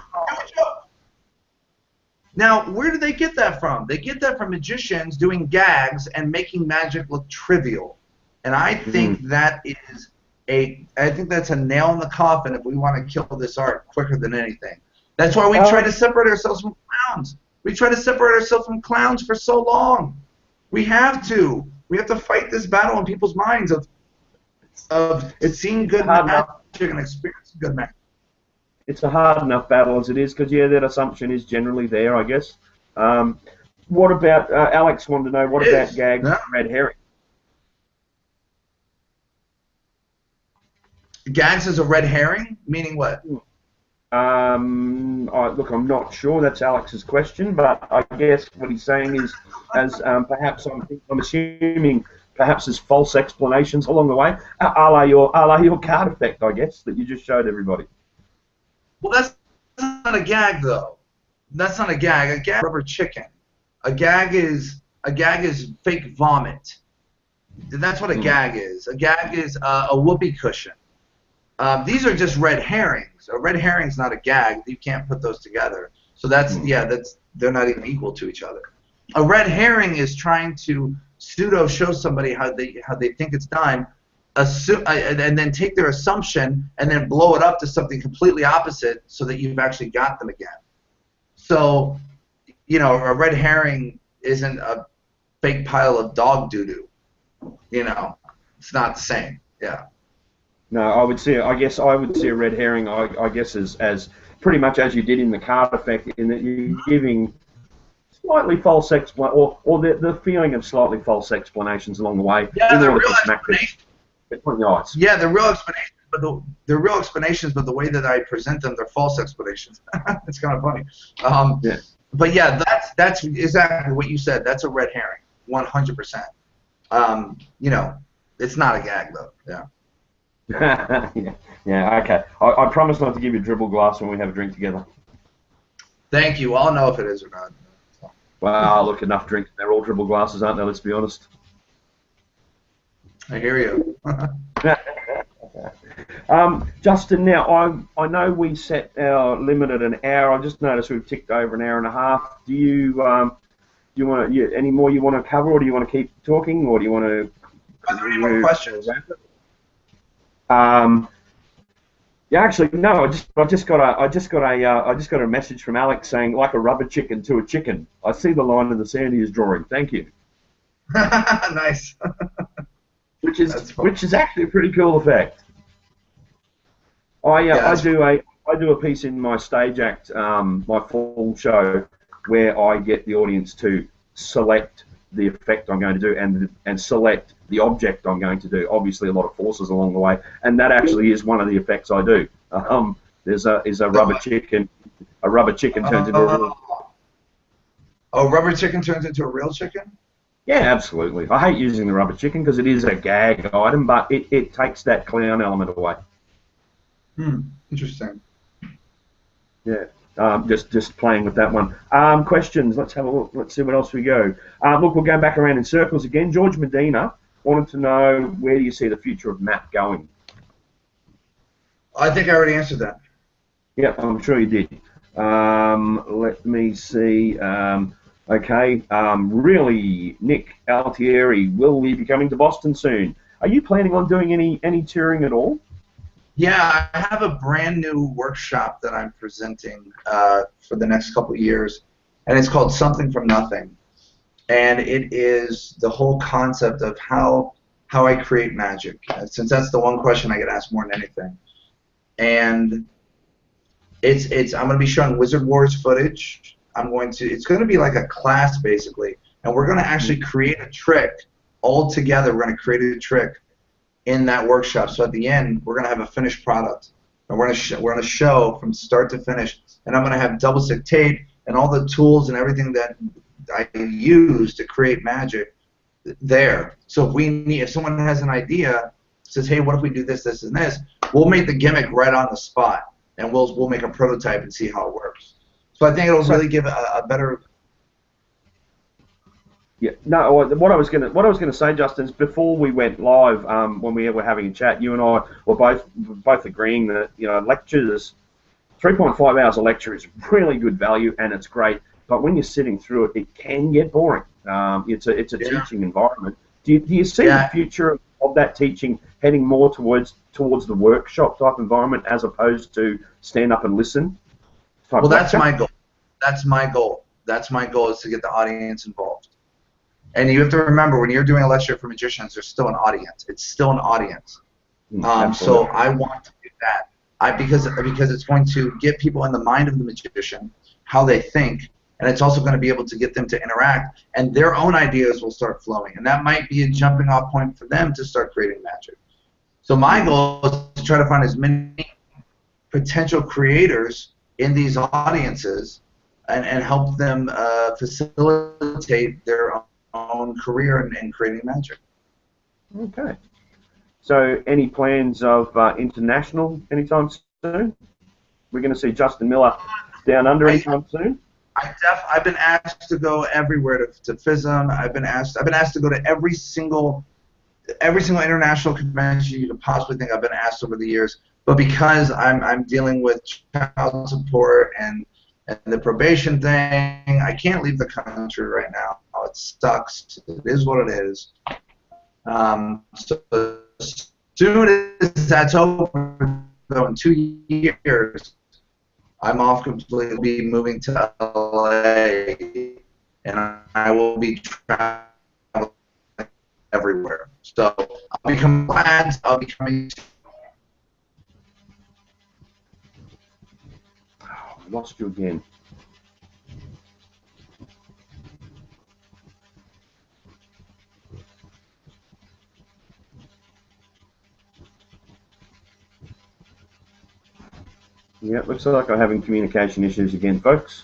Now, where do they get that from? They get that from magicians doing gags and making magic look trivial. And I think I think that's a nail in the coffin if we want to kill this art quicker than anything. That's why we try to separate ourselves from clowns. We try to separate ourselves from clowns for so long. We have to. We have to fight this battle in people's minds of seeing good magic and experiencing good magic. It's a hard enough battle as it is, because that assumption is generally there, I guess. What about Alex wanted to know? What about gags and red herring? Gags is a red herring, meaning what? Look, I'm not sure. That's Alex's question, but I guess what he's saying is, as perhaps I'm assuming, perhaps there's false explanations along the way, a la your card effect, I guess, that you just showed everybody. Well, that's not a gag, though. That's not a gag. A gag is rubber chicken. A gag is fake vomit. That's what a gag is. A gag is a whoopee cushion. These are just red herrings. A red herring's not a gag. You can't put those together. So they're not even equal to each other. A red herring is trying to pseudo show somebody how they think it's done, and then take their assumption and then blow it up to something completely opposite so that you've actually got them again. So, a red herring isn't a fake pile of dog doo-doo. It's not the same. Yeah. No, I would see a red herring, I guess, as pretty much as you did in the card effect, in that you're giving slightly false or the feeling of slightly false explanations along the way. Yeah, they're real explanations. Yeah, they're real explanations, but the way that I present them, they're false explanations. It's kind of funny. Yeah. But yeah, that's exactly what you said. That's a red herring, 100%. It's not a gag though. Yeah. yeah, okay. I promise not to give you a dribble glass when we have a drink together. Thank you. I'll know if it is or not. Well, look, enough drinks. They're all dribble glasses, aren't they? Let's be honest. I hear you. Justin, now I know we set our limit at an hour. I just noticed we've ticked over an hour and a half. Do you want any more you want to cover, or do you want to keep talking, or do you want to? Are there any more questions? Yeah, actually, no. I just got a message from Alex saying like a rubber chicken to a chicken. I see the line in the sand he is drawing. Thank you. Nice. Which is actually a pretty cool effect. I do a piece in my stage act, my full show, where I get the audience to select the effect I'm going to do and select the object I'm going to do. Obviously, a lot of forces along the way, and that actually is one of the effects I do. There's a rubber chicken. A rubber chicken turns into a real. Oh, rubber chicken turns into a real chicken? Yeah, absolutely. I hate using the rubber chicken because it is a gag item, but it takes that clown element away. Interesting. Yeah. Just playing with that one. Questions. Let's have a look. Let's see what else we go. Look, we're going back around in circles again. George Medina wanted to know, where do you see the future of map going? I think I already answered that. Yeah, I'm sure you did. Let me see. Okay. Really, Nick Altieri, will we be coming to Boston soon? Are you planning on doing any touring at all? Yeah, I have a brand new workshop that I'm presenting for the next couple of years, and it's called Something from Nothing. And it is the whole concept of how I create magic, since that's the one question I get asked more than anything. And I'm going to be showing Wizard Wars footage. It's going to be like a class basically, and we're going to actually create a trick all together. We're going to create a trick in that workshop. So at the end, we're going to have a finished product, and we're going to show from start to finish. And I'm going to have double-stick tape and all the tools and everything that I use to create magic there. So if someone has an idea, says, hey, what if we do this, this, and this, we'll make the gimmick right on the spot, and we'll make a prototype and see how it works. So I think it'll really give a better. Yeah. No. What I was gonna say, Justin, is before we went live, when we were having a chat, you and I were both agreeing that lectures, 3.5 hours of lecture is really good value and it's great. But when you're sitting through it, it can get boring. It's a teaching environment. Do you see the future of that teaching heading more towards the workshop type environment as opposed to stand up and listen? Well, that's my goal. That's my goal. That's my goal, is to get the audience involved. And you have to remember, when you're doing a lecture for magicians, there's still an audience. It's still an audience. So I want to do that. Because it's going to get people in the mind of the magician, how they think, and it's also going to be able to get them to interact, and their own ideas will start flowing. And that might be a jumping off point for them to start creating magic. So my goal is to try to find as many potential creators in these audiences and help them facilitate their own career in creating magic. Okay. So, any plans of international anytime soon? We're going to see Justin Miller down under anytime soon? I've been asked to go everywhere to FCM. I've been asked to go to every single international convention you could possibly think. I've been asked over the years, but because I'm dealing with child support and the probation thing, I can't leave the country right now. It sucks. It is what it is. So as soon as that's over, though, in 2 years, I'm off completely, moving to LA, and I will be traveling everywhere. So I'll be coming. I'll be coming. Oh, I lost you again. Yeah, looks like I'm having communication issues again, folks.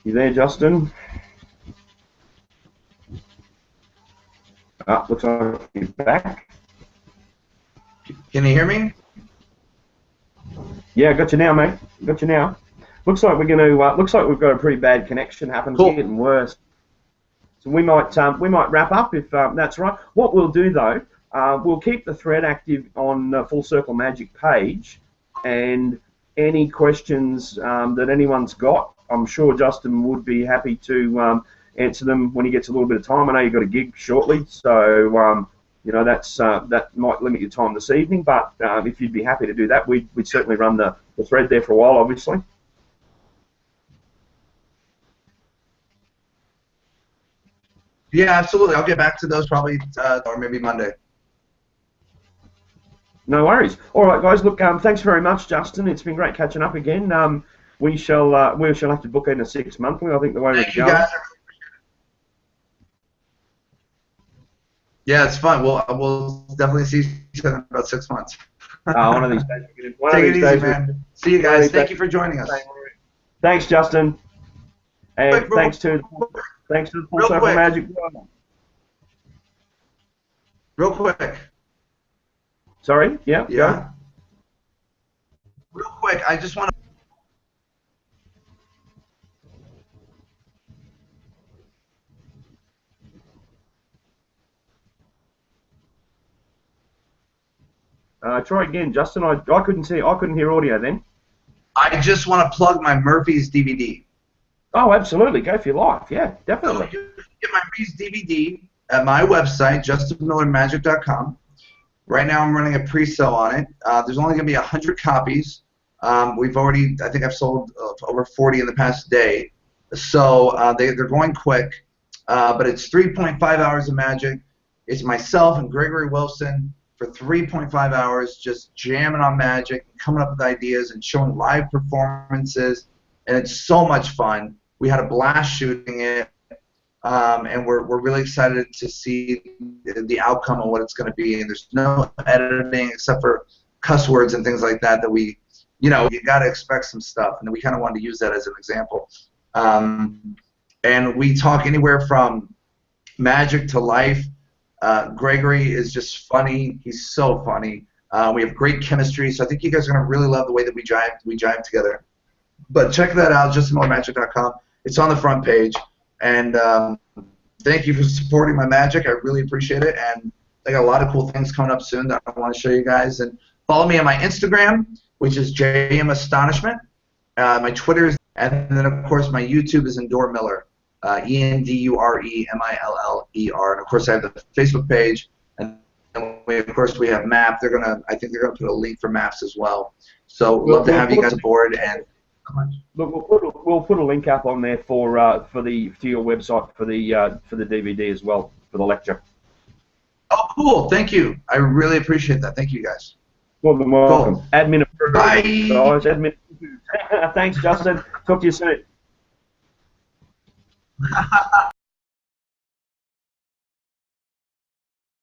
You there, Justin? Looks like you're back. Can you hear me? Yeah, got you now, mate. Got you now. Looks like we're going to. Looks like we've got a pretty bad connection happening. Cool. It's getting worse. So we might wrap up if that's right. What we'll do though, we'll keep the thread active on the Full Circle Magic page, and any questions that anyone's got, I'm sure Justin would be happy to answer them when he gets a little bit of time. I know you've got a gig shortly, so you know that might limit your time this evening. But if you'd be happy to do that, we'd certainly run the thread there for a while, obviously. Yeah, absolutely. I'll get back to those probably, or maybe Monday. No worries. All right, guys. Look, thanks very much, Justin. It's been great catching up again. We shall have to book in a 6 monthly. I think the way we're going. Guys. Yeah, it's fun. We'll definitely see each other in about 6 months. One of these days. Take it easy, man. See you guys. Thank you for joining us. Thanks, Justin. And thanks to the Full Circle Magic World. Real quick. Sorry? Yeah? Yeah. Real quick, I just want to... Try again, Justin. I couldn't hear audio then. I just want to plug my Murphy's DVD. Oh, absolutely. Go for your life. Yeah, definitely. So you can get my Murphy's DVD at my website, justinmillermagic.com. Right now I'm running a pre-sale on it. There's only going to be 100 copies. We've already, I think I've sold over 40 in the past day. So they're going quick. But it's 3.5 hours of magic. It's myself and Gregory Wilson for 3.5 hours just jamming on magic, coming up with ideas and showing live performances. And it's so much fun. We had a blast shooting it. And we're really excited to see the outcome of what it's going to be. And there's no editing except for cuss words and things like that we, you got to expect some stuff. And we kind of wanted to use that as an example. And we talk anywhere from magic to life. Gregory is just funny. He's so funny. We have great chemistry. So I think you guys are going to really love the way that we jive together. But check that out, justinmillermagic.com. It's on the front page. And thank you for supporting my magic. I really appreciate it. And I got a lot of cool things coming up soon that I want to show you guys. And follow me on my Instagram, which is JM Astonishment. My Twitter is, and then of course my YouTube is Endure Miller, ENDUREMILLER. And of course I have the Facebook page. And of course we have Map. I think they're gonna put a link for Maps as well. So love to have you guys aboard. And look, we'll put a link up on there to your website for the DVD as well for the lecture. Oh, cool! Thank you. I really appreciate that. Thank you, guys. Well, welcome. Cool. Admin approved. Bye. Guys, admin. Thanks, Justin. Talk to you soon.